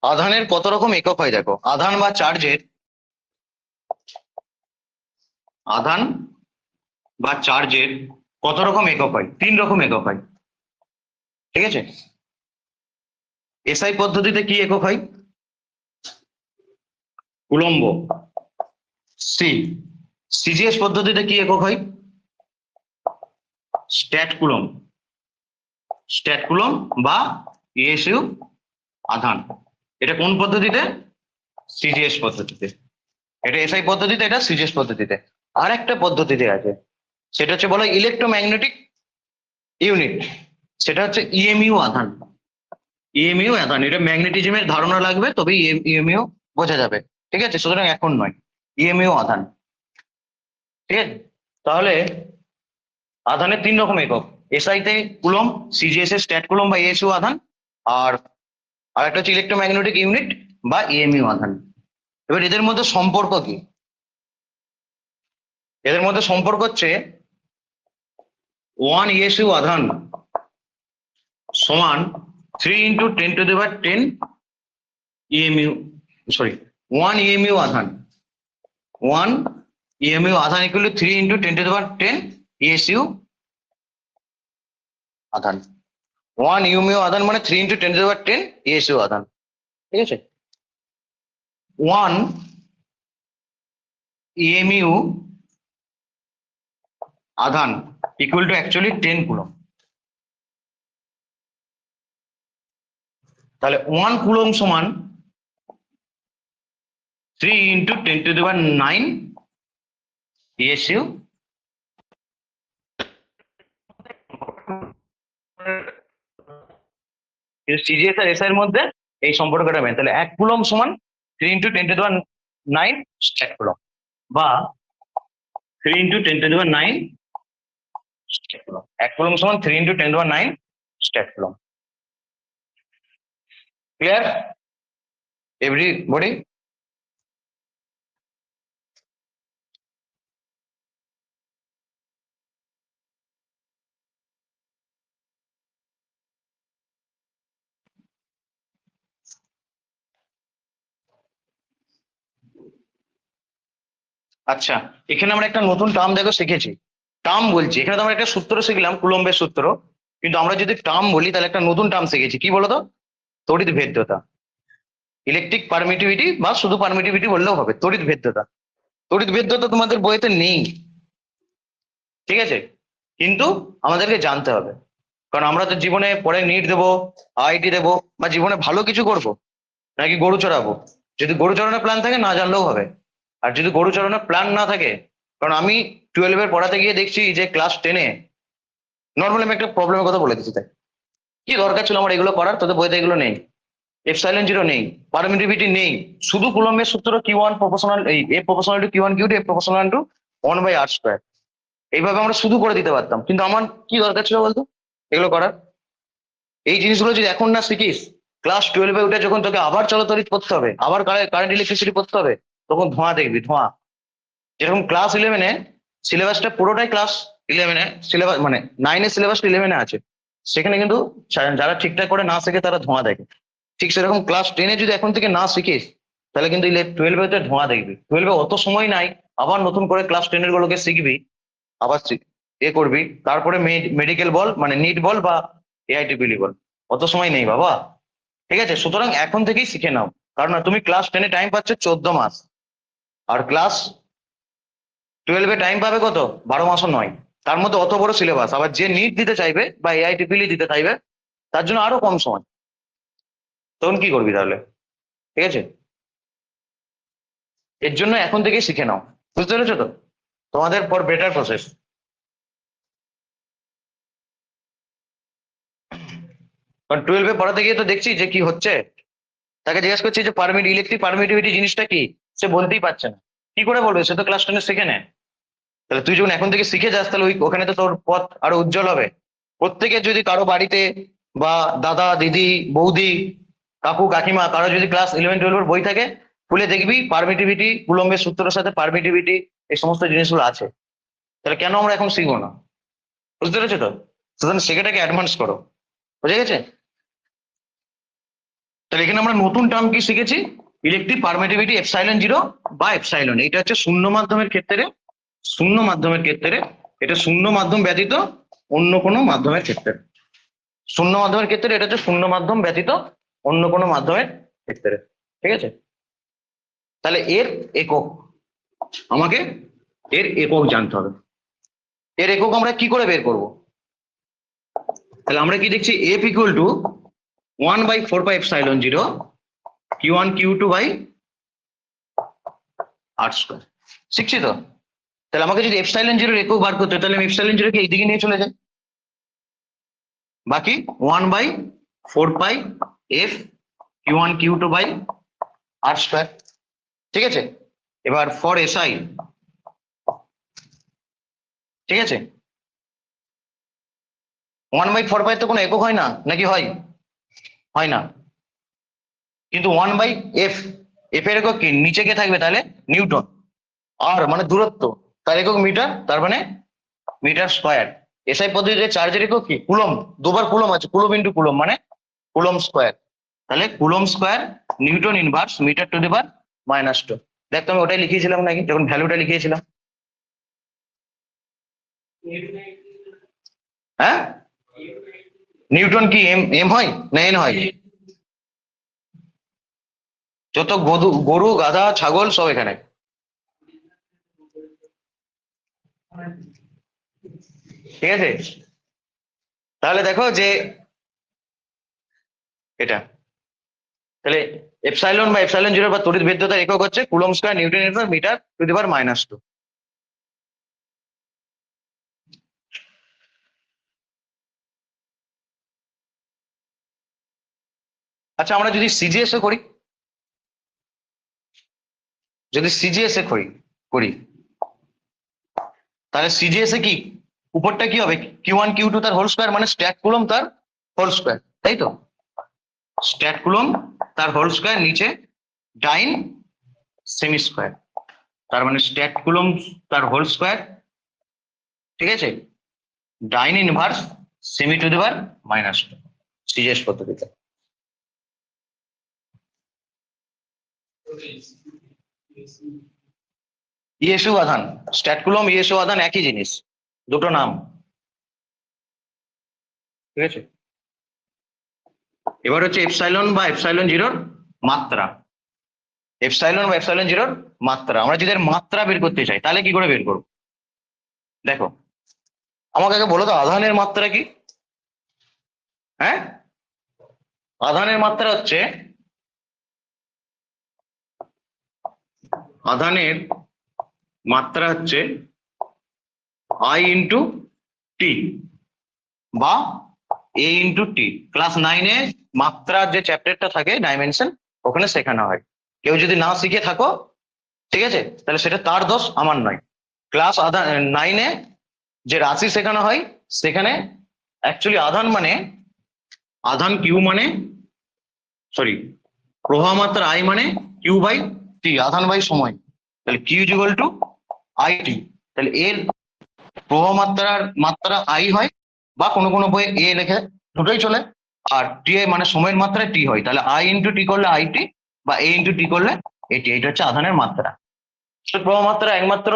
আধানের কত রকম একক হয় দেখো। আধান বা চার্জের কত রকম একক হয়? 3 রকম একক হয়। ঠিক আছে? এসআই পদ্ধতিতে কি একক হয়? কুলম্ব। সি। সিজিএস পদ্ধতিতে কি একক হয়? স্ট্যাট কুলম বা ইএসইউ আধান। এটা কোন পদ্ধতিতে? সিজিএস পদ্ধতিতে। এটা এসআই পদ্ধতিতে, এটা সিজিএস পদ্ধতিতে। আর একটা পদ্ধতিতে আছে, সেটা হচ্ছে বলা ইলেকট্রোম্যাগনেটিক ইউনিট। সেটা হচ্ছে ইএমইউ আধান। ইএমইউ আধান, এটা ম্যাগনেটিজমের ধারণা লাগবে তবেই ইএমইউ বোঝা যাবে। ঠিক আছে? সুতরাং এখন নয়, ইএমইউ আধান। ঠিক আছে? তাহলে আধানের 3 রকম একক। এসআই তে কুলম, সিজিএস এ স্ট্যাট কুলম বা ইএসইউ আধান, আর একটা হচ্ছে ইলেকট্রোম্যাগনেটিক ইউনিট বা ইএমইউ আধান। এবার এদের মধ্যে সম্পর্ক কি? এদের মধ্যে সম্পর্ক হচ্ছে 1 ইএসইউ আধান সমান 3 × 10⁻10 ইএমইউ, সরি, 1 ইএমইউ আধান। 1 ইএমইউ আধান ইকুয়াল টু 3 × 10⁻10 ইএসইউ আধান। 1 ইএমইউ আধান মানে 3 × 10⁻10 ইএসইউ আধান। ঠিক আছে? 1 ইএমইউ আধান ইকুয়াল টু অ্যাকচুয়ালি 10 কুলম। তাহলে 1 কুলম সমান 3 × 10⁻9 ইএসইউ। সিজিএস আর এস এর মধ্যে এই সম্পর্কটা মেন। তাহলে 1 কুলম সমান 3 × 10⁻9 স্ট্যাট কুলম বা 3 × 10⁻9 স্ট্যাট কুলম। 1 কুলম সমান 3 × 10⁻9 স্ট্যাট কুলম। Clear everybody? আচ্ছা, এখানে আমরা একটা নতুন টার্ম দেখো শিখেছি। টার্ম বলছি, এখানে তো আমরা একটা সূত্র শিখলাম, কুলম্বের সূত্র। কিন্তু আমরা যদি টার্ম বলি তাহলে একটা নতুন টার্ম শিখেছি, কি বলতো? তড়িৎ ভেদ্যতা। ইলেকট্রিক পারমিটিভিটি বা শুধু পারমিটিভিটি বললেও হবে, তড়িৎ ভেদ্যতা। তড়িৎ ভেদ্যতা তোমাদের বইতে নেই। ঠিক আছে? কিন্তু আমাদেরকে জানতে হবে, কারণ আমরা তো জীবনে পরে নিট দেবো, আইআইটি দেবো, বা জীবনে ভালো কিছু করব, নাকি গরু চড়াবো। যদি গরু চড়ানোর প্ল্যান থাকে না জানলেও হবে। আর যদি গরু চড়ানোর প্ল্যান না থাকে, কারণ আমি 12-এর পড়াতে গিয়ে দেখছি যে ক্লাস 10-এ, নর্মালি আমি একটা প্রবলেমের কথা বলে দিচ্ছি তাই, কি দরকার ছিল আমার এগুলো করার? তোদের বইতে এগুলো নেই, এপসাইলন জিরো নেই, পারমিটিভিটি নেই, শুধু কুলম্বের সূত্র কিউ ওয়ান প্রপোর্শনাল, এই এ proportional to Q one Q two এ প্রপোর্শনাল টু 1/r²। এইভাবে আমরা শুধু করে দিতে পারতাম, কিন্তু আমার কি দরকার ছিল বলতো এগুলো করার? এই জিনিসগুলো যদি এখন না শিখিস, ক্লাস 12-এ উঠে যখন তোকে আবার চলতরিৎ পড়তে হবে, আবার কারেন্ট ইলেকট্রিসিটি পড়তে হবে, তখন ধোঁয়া দেখবি, ধোঁয়া। যেরকম ক্লাস 11-এ সিলেবাসটা পুরোটাই ক্লাস 11-এ সিলেবাস, মানে 9-এর সিলেবাসটা 11-এ আছে, সেখানে কিন্তু যারা ঠিকঠাক করে না শেখে তারা ধোঁয়া দেখে। ঠিক সেরকম ক্লাস 10-এ যদি এখন থেকে না শিখিস, তাহলে কিন্তু 12-এ ধোঁয়া দেখবি। 12-এ অত সময় নাই আবার নতুন করে ক্লাস 10-এর গুলোকে শিখবি, আবার এ করবি, তারপরে মেডিকেল বল, মানে নিট বল বা এআইটিপিলি বল, অত সময় নেই বাবা। ঠিক আছে, সুতরাং এখন থেকেই শিখে নাও। কারণ তুমি ক্লাস 10-এ টাইম পাচ্ছ 14 মাস, আর ক্লাস 12-এ টাইম পাবে কত? 12 মাসও নয়। তার মধ্যে অত বড় সিলেবাস, আবার যে নিট দিতে চাইবে বা এআইটিপিলি দিতে চাইবে তার জন্য আরো কম সময়, তখন কি করবি তাহলে? ঠিক আছে, এর জন্য এখন থেকেই শিখে নাও। বুঝতে পেরেছো তো? তোমাদের ফর বেটার প্রসেস। কারণ 12-এ পড়াতে গিয়ে তো দেখছি যে কি হচ্ছে, তাকে জিজ্ঞেস করছি যে ইলেকট্রিক পারমিটিভিটি জিনিসটা কি, সে বলতেই পারছে না। কি করে বলবে? সে তো ক্লাস 10-এ শিখে নেয়। তাহলে তুই যখন এখন থেকে শিখে যাস, তাহলে ওখানে তো তোর পথ আরো উজ্জ্বল হবে। প্রত্যেকে যদি কারো বাড়িতে বা দাদা দিদি বৌদি কাকু কাকিমা কারো যদি ক্লাস 11-12-এর বই থাকে, খুলে দেখবি পারমিটিভিটি, কুলম্বের সূত্রের সাথে পারমিটিভিটি, এই সমস্ত জিনিসগুলো আছে। তাহলে কেন আমরা এখন শিখবো না? বুঝতে পেরেছো তো? সুতরাং শেখাটাকে অ্যাডভান্স করো। বুঝে গেছে? তাহলে এখানে আমরা নতুন টার্ম কি শিখেছি? ইলেকট্রিক পারমিটিভিটি এপসাইলন জিরো বা এপসাইলন। এটা হচ্ছে শূন্য মাধ্যমের ক্ষেত্রে, শূন্য মাধ্যমের ক্ষেত্রে, এটা শূন্য মাধ্যম ব্যতীত অন্য কোনো মাধ্যমের ক্ষেত্রে, শূন্য মাধ্যমের ক্ষেত্রে এটা হচ্ছে শূন্য মাধ্যম ব্যতীত অন্য কোনো মাধ্যমের ক্ষেত্রে। ঠিক আছে, তাহলে এর একক, আমাকে এর একক জানতে হবে। এর একক আমরা কি করে বের করব? তাহলে আমরা কি দেখছি, F equal to 1/4πε0 Q1 Q2 by r²। শিখছি তো? তাহলে আমাকে যদি এপসাইলন জিরোর একক বার করতে হয়, তাহলে আমি এপসাইলন জিরোকে এইদিকে নিয়ে চলে যাই, বাকি 1/4π(f Q1 Q2 by r²। ঠিক আছে, এবার ফর এসআই, ঠিক আছে, 1/4π তো কোনো একক হয় না, নাকি হয়? হয় না। কিন্তু 1/f, এফ এর একক কি? নিচে কে থাকবে তাহলে? নিউটন। আর মানে দূরত্ব, তার একক মিটার, তার মানে মিটার স্কোয়ার। এসআই পদ্ধতিতে চার্জের একক কি? কুলম। দুবার কুলম আছে, কুলম ইন্টু কুলম মানে কুলম স্কোয়ার। তাহলে coulomb square newton inverse metre to the power -2। দেখ, আমি ওটাই লিখিয়েছিলাম নাকি যখন ভ্যালুটা লিখিয়েছিলাম? হ্যাঁ, নিউটন কি এম এম হয় না এন হয়? যত গরু গাধা ছাগল সব এখানে। ঠিক আছে, তাহলে দেখো যে এটা, তাহলে এপসাইলন বা এপসাইলন জিরো বা তড়িৎ ভেদ্যতার একক হচ্ছে coulomb square newton inverse metre to the power -2। আচ্ছা, আমরা যদি সিজিএস এ করি, যদি সিজিএস এ করি করি তাহলে সিজিএস এ কি উপরটা কি হবে? Q1 Q2 তার হোল স্কয়ার মানে স্ট্যাক কুলম তার হোল স্কয়ার, তাই তো? স্ট্যাক কুলম তার হোল স্কয়ার, নিচে ডাইন সেমি স্কয়ার, তার মানে স্ট্যাক কুলম তার হোল স্কয়ার, ঠিক আছে, ডাইন ইনভার্স সেমি টু দি পাওয়ার -2, সিজিএস পদ্ধতিতে। ইএসইউ আধান, স্ট্যাট কুলম ইএসইউ আধান একই জিনিস, দুটো নাম। ঠিক আছে, এবার হচ্ছে এপসাইলন বা এপসাইলন জিরোর মাত্রা। এপসাইলন বা এপসাইলন জিরোর মাত্রা, আমরা যদি এর মাত্রা বের করতে চাই তাহলে কি করে বের করবো? দেখো, আমাকে আগে বলো তো আধানের মাত্রা কি? হ্যাঁ, আধানের মাত্রা হচ্ছে, আধানের মাত্রা হচ্ছে I ইন্টু টি বা এ ইন্টু টি। ক্লাস 9-এ মাত্রার যে চ্যাপ্টারটা থাকে ডাইমেনশন, ওখানে শেখানো হয়। কেউ যদি না শিখে থাকো, ঠিক আছে, তাহলে সেটা তার দোষ, আমার নয়। ক্লাস 9-এ যে রাশি শেখানো হয়, সেখানে অ্যাকচুয়ালি আধান কিউ মানে, সরি, প্রবাহ মাত্রা আই মানে কিউ বাই টি, আধান বাই সময়। তাহলে Q is equal to I T. তাহলে এর প্রবাহ মাত্রা আই হয়, বা কোনো কোনো বইয়ে এ লেখে, দুটোই চলে। আর টি মানে সময়ের মাত্রা টি হয়, তাহলে আই ইন্টু টি করলে আই টি, বা এ ইন্টু টি করলে এটি। এটা হচ্ছে আধানের মাত্রা। প্রবাহ মাত্রা একমাত্র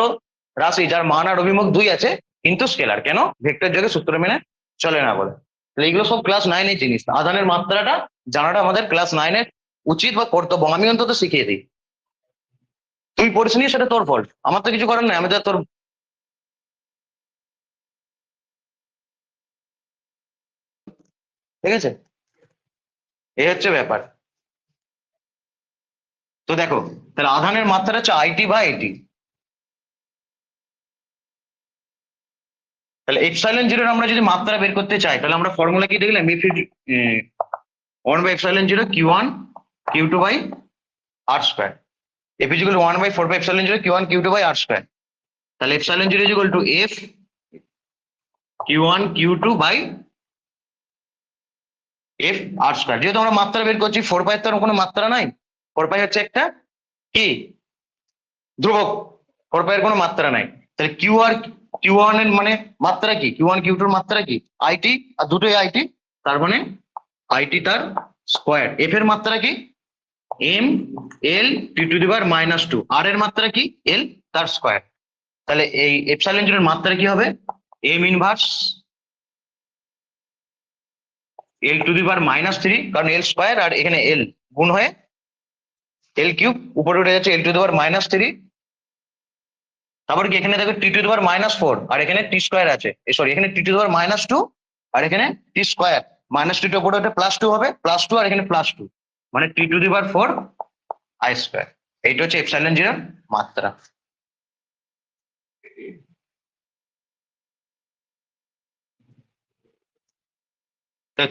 রাশি যার মান আর অভিমুখ দুই আছে, কিন্তু স্কেলার। কেন? ভেক্টর যোগে সূত্র মেনে চলে না বলে। তাহলে এগুলো সব ক্লাস 9-এর জিনিস। আধানের মাত্রাটা জানাটা আমাদের ক্লাস 9-এর উচিত বা কর্তব্য। আমি অন্তত শিখিয়ে দিই। তুই পড়িস নি, সেটা তোর ফল্ট, আমার তো কিছু করার নাই। আমি তো তোর, ঠিক আছে, এই হচ্ছে ব্যাপার। তো দেখো, তাহলে আধানের মাত্রা হচ্ছে আইটি বা এটি। তাহলে এপসাইলন জিরোর আমরা যদি মাত্রা বের করতে চাই, তাহলে আমরা ফর্মুলা কি দেখলাম? One by epsilon zero Q one Q two by R square. F is equal to one by four by epsilon zero Q one Q two by R square. তাহলে epsilon zero is equal to F Q one Q two by F R square. যেহেতু আমরা মাত্রা বের করছি, ফোর পাই তো কোনো মাত্রা নাই। ফোর পাই হচ্ছে একটা কি ধ্রুবক, ফোর পাই এর কোনো মাত্রা নাই। তাহলে কিউ ওয়ান এর মানে মাত্রা কি, কিউ ওয়ান কিউ টুর মাত্রা কি আইটি, আর দুটোই আইটি, তার মানে আইটি তার স্কোয়ার। এফ এর মাত্রা কি M L T to the power minus two, R এর মাত্রা কি এল তার স্কোয়ার। তাহলে এই এপসাইলন জিরোর মাত্রা কি হবে? M inverse L to the power minus three, কারণ এল স্কোয়ার আর এখানে এল গুণ হয়ে এল কিউব উপরে উঠে যাচ্ছে L to the power minus three. তারপর কি এখানে দেখো T to the power minus four, আর এখানে টি স্কোয়ার আছে, সরি, এখানে T to the power minus two, আর এখানে টি স্কোয়ার। মাইনাস টু উপরে ওঠে প্লাস টু হবে, প্লাস টু, আর এখানে প্লাস টু, মানে T to the power four I square. এইটা হচ্ছে এপসাইলন জিরোর মাত্রা।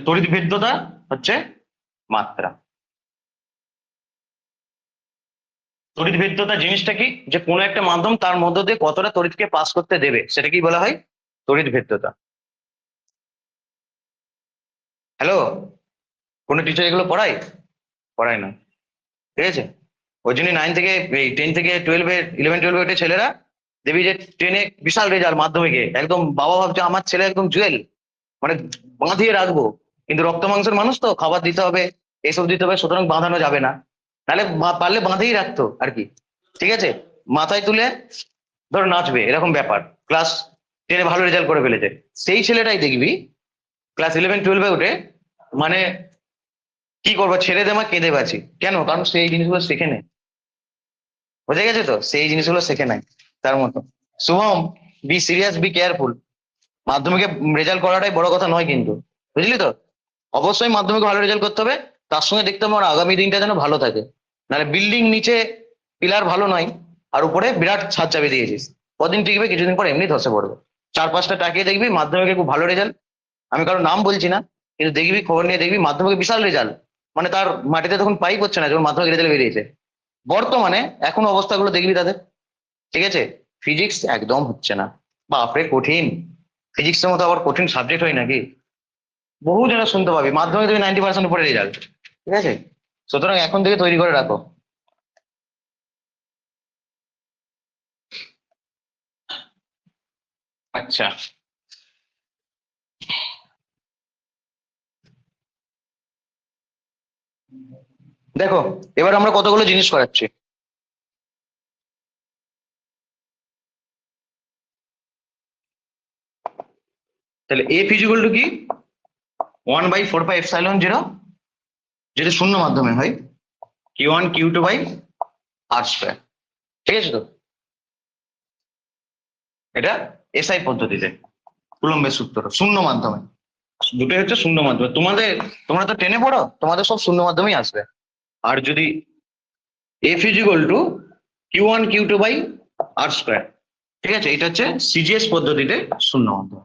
তড়িৎ ভেদ্যতা হচ্ছে মাত্রা। তড়িৎ ভেদ্যতা জিনিসটা কি? যে কোনো একটা মাধ্যম তার মধ্য দিয়ে কতটা তড়িৎকে পাস করতে দেবে, সেটা কি বলা হয়? তড়িৎ ভেদ্যতা। হ্যালো, কোনো টিচার এগুলো পড়ায়? পড়ায় না, ঠিক আছে। ওই জন্য 9 থেকে এই 10 থেকে 12-এ 11-12 ওঠে ছেলেরা, দেখবি যে 10-এ বিশাল রেজাল্ট, মাধ্যমিকে একদম বাবা ভাবছে আমার ছেলে একদম জুয়েল, মানে বাঁধিয়ে রাখবো। কিন্তু রক্ত মাংসের মানুষ তো, খাবার দিতে হবে, এসব দিতে হবে, সুতরাং বাঁধানো যাবে না। তাহলে পারলে বাঁধেই রাখতো আর কি, ঠিক আছে। মাথায় তুলে ধরো নাচবে, এরকম ব্যাপার। ক্লাস 10-এ ভালো রেজাল্ট করে ফেলেছে, সেই ছেলেটাই দেখবি ক্লাস 11-12-এ উঠে মানে কি করবো, ছেড়ে দে মা, কেঁদে বাঁচি। কেন? কারণ সেই জিনিসগুলো শেখে নেই। বুঝে গেছে তো, সেই জিনিসগুলো শেখে নাই। তার মতো Shubham, be serious, be careful. মাধ্যমিকে রেজাল্ট করাটাই বড় কথা নয় কিন্তু, বুঝলি তো। অবশ্যই মাধ্যমিকে ভালো রেজাল্ট করতে হবে, তার সঙ্গে দেখতে হবে আমার আগামী দিনটা যেন ভালো থাকে। নাহলে বিল্ডিং নিচে পিলার ভালো নয়, আর উপরে বিরাট ছাদ চাপে দিয়েছিস, কদিন টিকবে? কিছুদিন পর এমনি ধসে পড়বে। চার পাঁচটা টাকিয়ে দেখবি মাধ্যমিকে খুব ভালো রেজাল্ট, আমি কারোর নাম বলছি না, কিন্তু দেখবি, খবর নিয়ে দেখবি মাধ্যমিকে বিশাল রেজাল্ট, মানে তার মাটিতে তখন পাইপ হচ্ছে না যখন মাধ্যমিক রেজাল্ট বেরিয়েছে। বর্তমানে এখন অবস্থাগুলো দেখবি তাদের, ঠিক আছে। ফিজিক্স একদম হচ্ছে না, বাপরে কঠিন। ফিজিক্সের মতো আবার কঠিন সাবজেক্ট হয় নাকি? বহু জায়গায় শুনতে পাবি মাধ্যমিক থেকে 90% উপরে রেজাল্ট, ঠিক আছে। সুতরাং এখন থেকে তৈরি করে রাখো। আচ্ছা, দেখো এবার আমরা কতগুলো জিনিস করাচ্ছি। তাহলে এ ফিজিক্যাল টু কি? 1/4πε0, যদি শূন্য মাধ্যমে হয়, Q one Q two by R square, ঠিক আছে তো। এটা এসআই পদ্ধতিতে, কুলম্বের সূত্র, শূন্য মাধ্যমে। দুটোই হচ্ছে শূন্য মাধ্যমে। তোমরা তো টেনে পড়ো, তোমাদের সব শূন্য মাধ্যমেই আসবে। আর যদি F equal to Q one Q two by R square, ঠিক আছে, এটা হচ্ছে সিজিএস পদ্ধতিতে শূন্য মাধ্যম,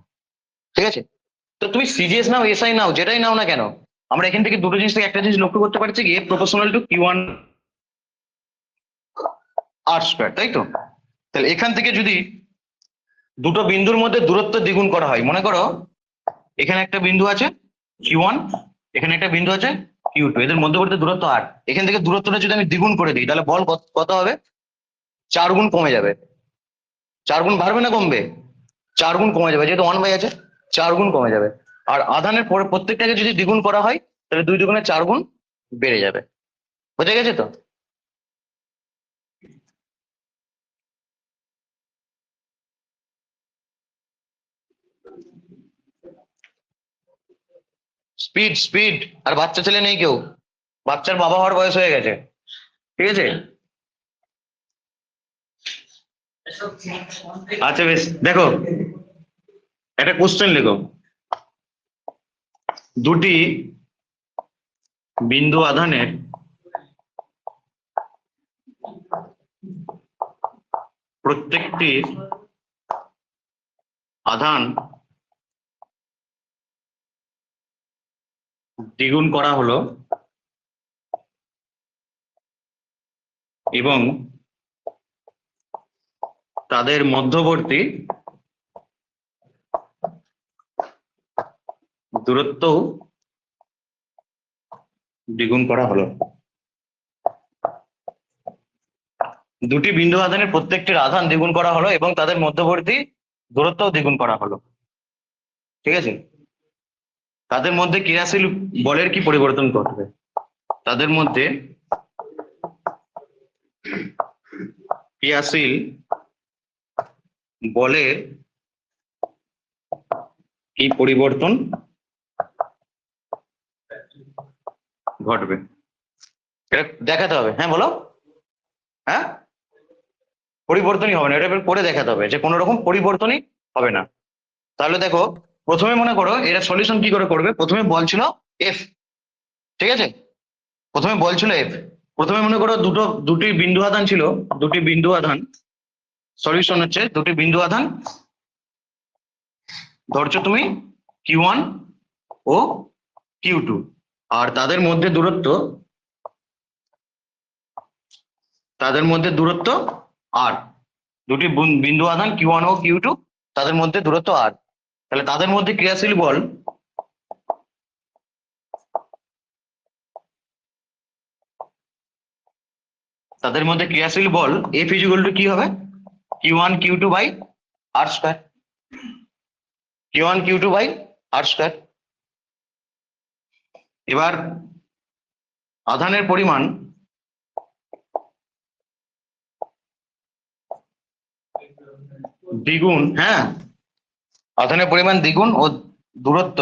ঠিক আছে। তো তুমি সিজিএস নাও এসআই নাও যেটাই নাও না কেন, আমরা এখান থেকে দুটো জিনিস থেকে একটা জিনিস লক্ষ্য করতে পারছি কি proportional to Q1 R square, তাই তো? তাহলে এখান থেকে যদি দুটো বিন্দুর মধ্যে দূরত্ব দ্বিগুণ করা হয়, মনে করো এখানে একটা বিন্দু আছে Q1, এখানে একটা বিন্দু আছে Q2, এদের মধ্যবর্তী দূরত্ব R, এখান থেকে দূরত্বটা যদি আমি দ্বিগুণ করে দিই তাহলে বল কত হবে? 4 গুণ কমে যাবে। 4 গুণ বাড়বে না কমবে? 4 গুণ কমে যাবে, যেহেতু 1 বাই আছে 4 গুণ কমে যাবে। আর আধানের পরে প্রত্যেকটাকে যদি দ্বিগুণ করা হয় তাহলে 2 দুগুণে 4 গুণ বেড়ে যাবে। বোঝা গেছে তো? স্পিড স্পিড, আর বাচ্চা ছেলে নেই কেউ, বাচ্চার বাবা হওয়ার বয়স হয়ে গেছে, ঠিক আছে? আচ্ছা বেশ, দেখো একটা কোশ্চেন লেখো, দুটি বিন্দু আধানের প্রত্যেকটি আধান দ্বিগুণ করা হলো এবং তাদের মধ্যবর্তী দূরত্ব দ্বিগুণ করা হলো। দুটি বিন্দু আধানের প্রত্যেকটির আধান দ্বিগুণ করা হলো এবং তাদের মধ্যবর্তী দূরত্বও দ্বিগুণ করা হলো, ঠিক আছে? তাদের মধ্যে ক্রিয়াশীল বলের কি পরিবর্তন ঘটবে? তাদের মধ্যে ক্রিয়াশীল বলের কি পরিবর্তন ঘটবে এটা দেখাতে হবে। হ্যাঁ বলো। হ্যাঁ, পরিবর্তনই হবে না, এটা এবার করে দেখাতে হবে যে কোনো রকম পরিবর্তনই হবে না। তাহলে দেখো, প্রথমে মনে করো এটা সলিউশন কি করে করবে। প্রথমে বল ছিল এফ, ঠিক আছে? প্রথমে বল ছিল এফ। প্রথমে মনে করো দুটি বিন্দু আধান ছিল, দুটি বিন্দু আধান। সলিউশন হচ্ছে দুটি বিন্দু আধান ধরছো তুমি Q1 ও Q2, আর তাদের মধ্যে দূরত্ব আর, দুটি বিন্দু আধান Q1 ও Q2, তাদের মধ্যে দূরত্ব আর। তাহলে তাদের মধ্যে ক্রিয়াশীল বল F ইকুয়াল টু কি হবে? Q1 Q2 by R square, Q1 Q2 by R square. এবার আধানের পরিমাণ দ্বিগুণ, হ্যাঁ, আধানের পরিমাণ দ্বিগুণ ও দূরত্ব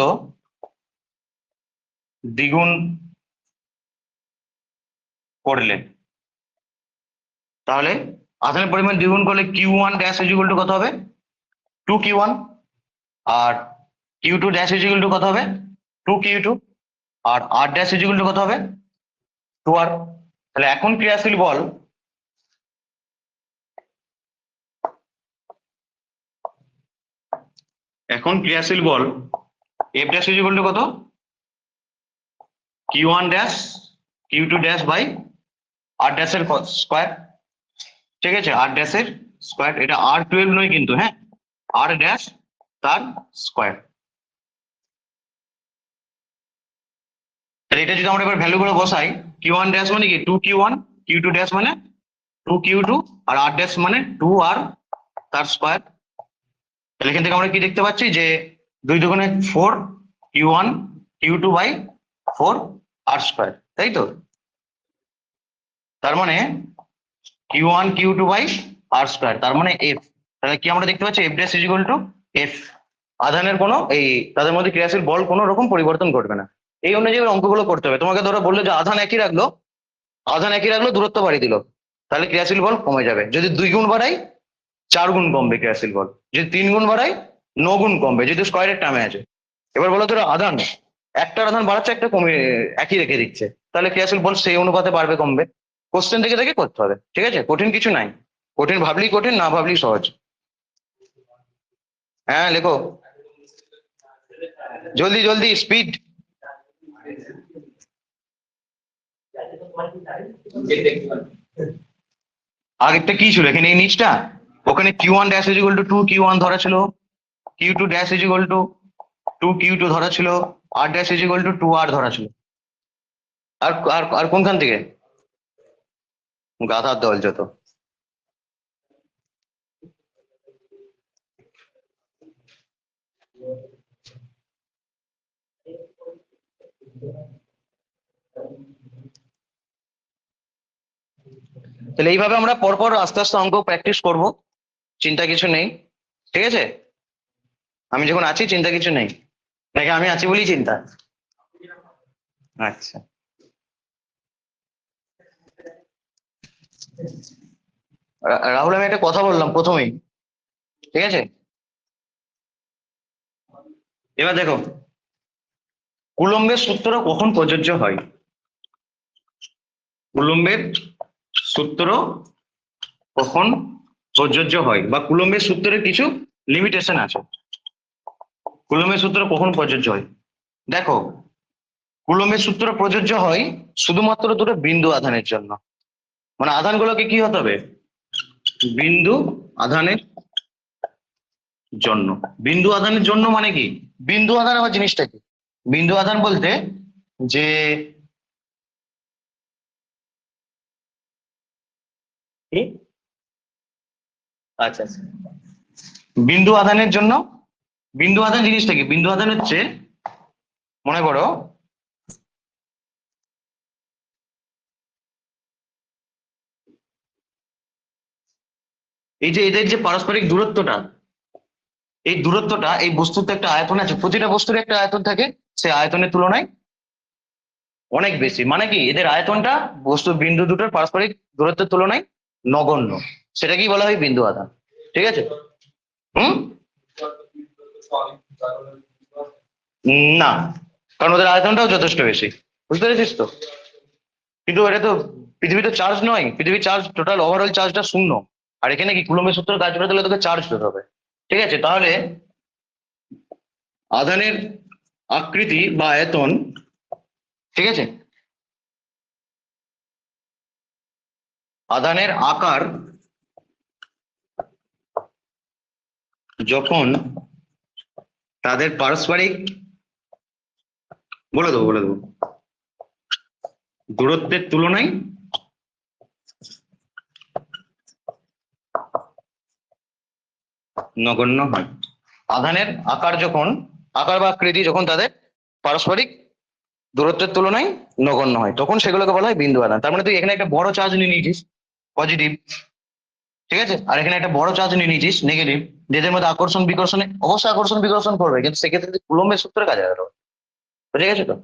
দ্বিগুণ করলে, তাহলে আধানের পরিমাণ দ্বিগুণ করলে Q1 ড্যাশ ইকুয়াল টু কত হবে? 2Q1, R Q2 dash equal to কত হবে? 2Q2, আর R ড্যাশ ইকুয়াল টু কত হবে? 2R। তাহলে এখন ক্রিয়াশীল বল F ড্যাশ ইকুয়াল টু কত? Q1 dash Q2 dash by R ড্যাশের স্কয়ার, ঠিক আছে? R ড্যাশের স্কয়ার, এটা R12 নয় কিন্তু, হ্যাঁ, R ড্যাশ তার স্কয়ার। তাহলে এটা যদি আমরা এবার ভ্যালু করে বসাই, Q1 ড্যাশ মানে কি 2Q1, Q2 ড্যাশ মানে 2Q2, আর R ড্যাশ মানে 2R তার স্কয়ার। তাহলে এখান থেকে আমরা কি দেখতে পাচ্ছি যে 2 দুগুণে 4 Q1 Q2 by 4 R square, তাই তো? তার মানে Q1 Q2 by R square, তার মানে F। তাহলে কি আমরা দেখতে পাচ্ছি? F dash is equal two F। আধানের কোনো তাদের মধ্যে ক্রিয়াশীল বল কোনো রকম পরিবর্তন ঘটবে না। এই অনুযায়ী অঙ্কগুলো করতে হবে। তোমাকে ধরো বললো যে আধান একই রাখলো দূরত্ব বাড়িয়ে দিল, তাহলে ক্রিয়াশীল বল কমে যাবে। যদি 2 গুণ বাড়াই 4 গুণ কমবে ক্রিয়াশীল বল, যদি 3 গুণ বাড়াই 9 গুণ কমবে, যদি স্কয়ারের টার্মে আছে। এবার বলো ধরো আধান একটা আধান বাড়াচ্ছে, একটা কমে একই রেখে দিচ্ছে, তাহলে ক্রিয়াশীল বল সেই অনুপাতে বাড়বে কমবে। কোশ্চেন থেকে দেখে করতে হবে, ঠিক আছে? কঠিন কিছু নাই, কঠিন ভাবলেই কঠিন, না ভাবলেই সহজ। হ্যাঁ লেখো। জলদি জলদি স্পিড। আগেরটা কি ছিল এখানে এই নিচটা? ওখানে Q1 dash is equal two 2Q1 ধরা ছিল, Q2 dash is equal two 2Q2 ধরা ছিল, R dash is equal two 2R ধরা ছিল। আর আর আর কোনখান থেকে? গাধার দল যত। তাহলে এইভাবে আমরা পরপর আস্তে আস্তে অঙ্ক প্র্যাকটিস করব, চিন্তা কিছু নেই, ঠিক আছে? আমি যখন আছি চিন্তা কিছু নেই, নাকি আমি আছি বলেই চিন্তা? আচ্ছা, রাহুল আমি একটা কথা বললাম প্রথমেই, ঠিক আছে? এবার দেখো, কুলম্বের সূত্র কখন প্রযোজ্য হয়? কুলম্বের সূত্র কখন প্রযোজ্য হয়, বা কুলম্বের সূত্রের কিছু লিমিটেশন আছে। কুলম্বের সূত্র কখন প্রযোজ্য হয়? দেখো, কুলম্বের সূত্র প্রযোজ্য হয় শুধুমাত্র দুটো বিন্দু আধানের জন্য। মানে আধানগুলোকে কি হতে হবে? বিন্দু আধানের জন্য। বিন্দু আধানের জন্য মানে কি? বিন্দু আধান আবার জিনিসটা কি? বিন্দু আধান বলতে যে কি? আচ্ছা আচ্ছা, বিন্দু আধানের জন্য, বিন্দু আধান জিনিসটা কি? বিন্দু আধান হচ্ছে, মনে করো এই যে এদের যে পারস্পরিক দূরত্বটা, এই দূরত্বটা এই বস্তুতে একটা আয়তন আছে, প্রতিটা বস্তুর একটা আয়তন থাকে, সেই আয়তনের তুলনায় অনেক বেশি। মানে কি, এদের আয়তনটা বস্তু বিন্দু দুটোর পারস্পরিক দূরত্বের তুলনায় নগণ্য, সেটা কি বলা হয়? বিন্দু আধান, ঠিক আছে? হুম। না, কারণ ওদের আয়তনটাও যথেষ্ট বেশি, বুঝতে পেরেছিস তো? কিন্তু এটা তো পৃথিবীতে চার্জ নয়, পৃথিবীর চার্জ, টোটাল ওভারঅল চার্জটা শূন্য। আর এখানে কি কুলম্বের সূত্র কাজ করে দিলে তোকে চার্জ পেতে হবে, ঠিক আছে? তাহলে আধানের আকৃতি বা আয়তন, ঠিক আছে, আধানের আকার যখন তাদের পারস্পরিক, বলে দেবো দূরত্বের তুলনায় নগণ্য হয়। আধানের আকার যখন, আকার বা আকৃতি যখন তাদের পারস্পরিক দূরত্বের তুলনায় নগণ্য হয়, তখন সেগুলোকে বলা হয় বিন্দু আধান। তার মানে তুই এখানে একটা বড় চার্জ নিয়ে নিয়েছিস, পজিটিভ, ঠিক আছে, আর এখানে একটা বড় চার্জ নিয়ে নিয়েছিস, নেগেটিভ, যেদের মধ্যে আকর্ষণ বিকর্ষণে অবশ্যই আকর্ষণ বিকর্ষণ করবে, কিন্তু সেক্ষেত্রে তুই কুলম্বের সূত্রে কাজে লাগাবে, বুঝে গেছে তো?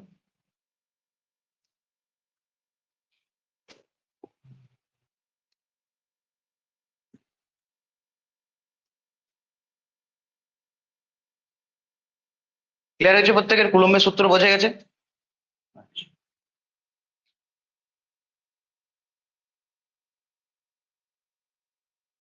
ক্লিয়ার হয়েছে প্রত্যেকের? কুলম্বের সূত্র বোঝা গেছে?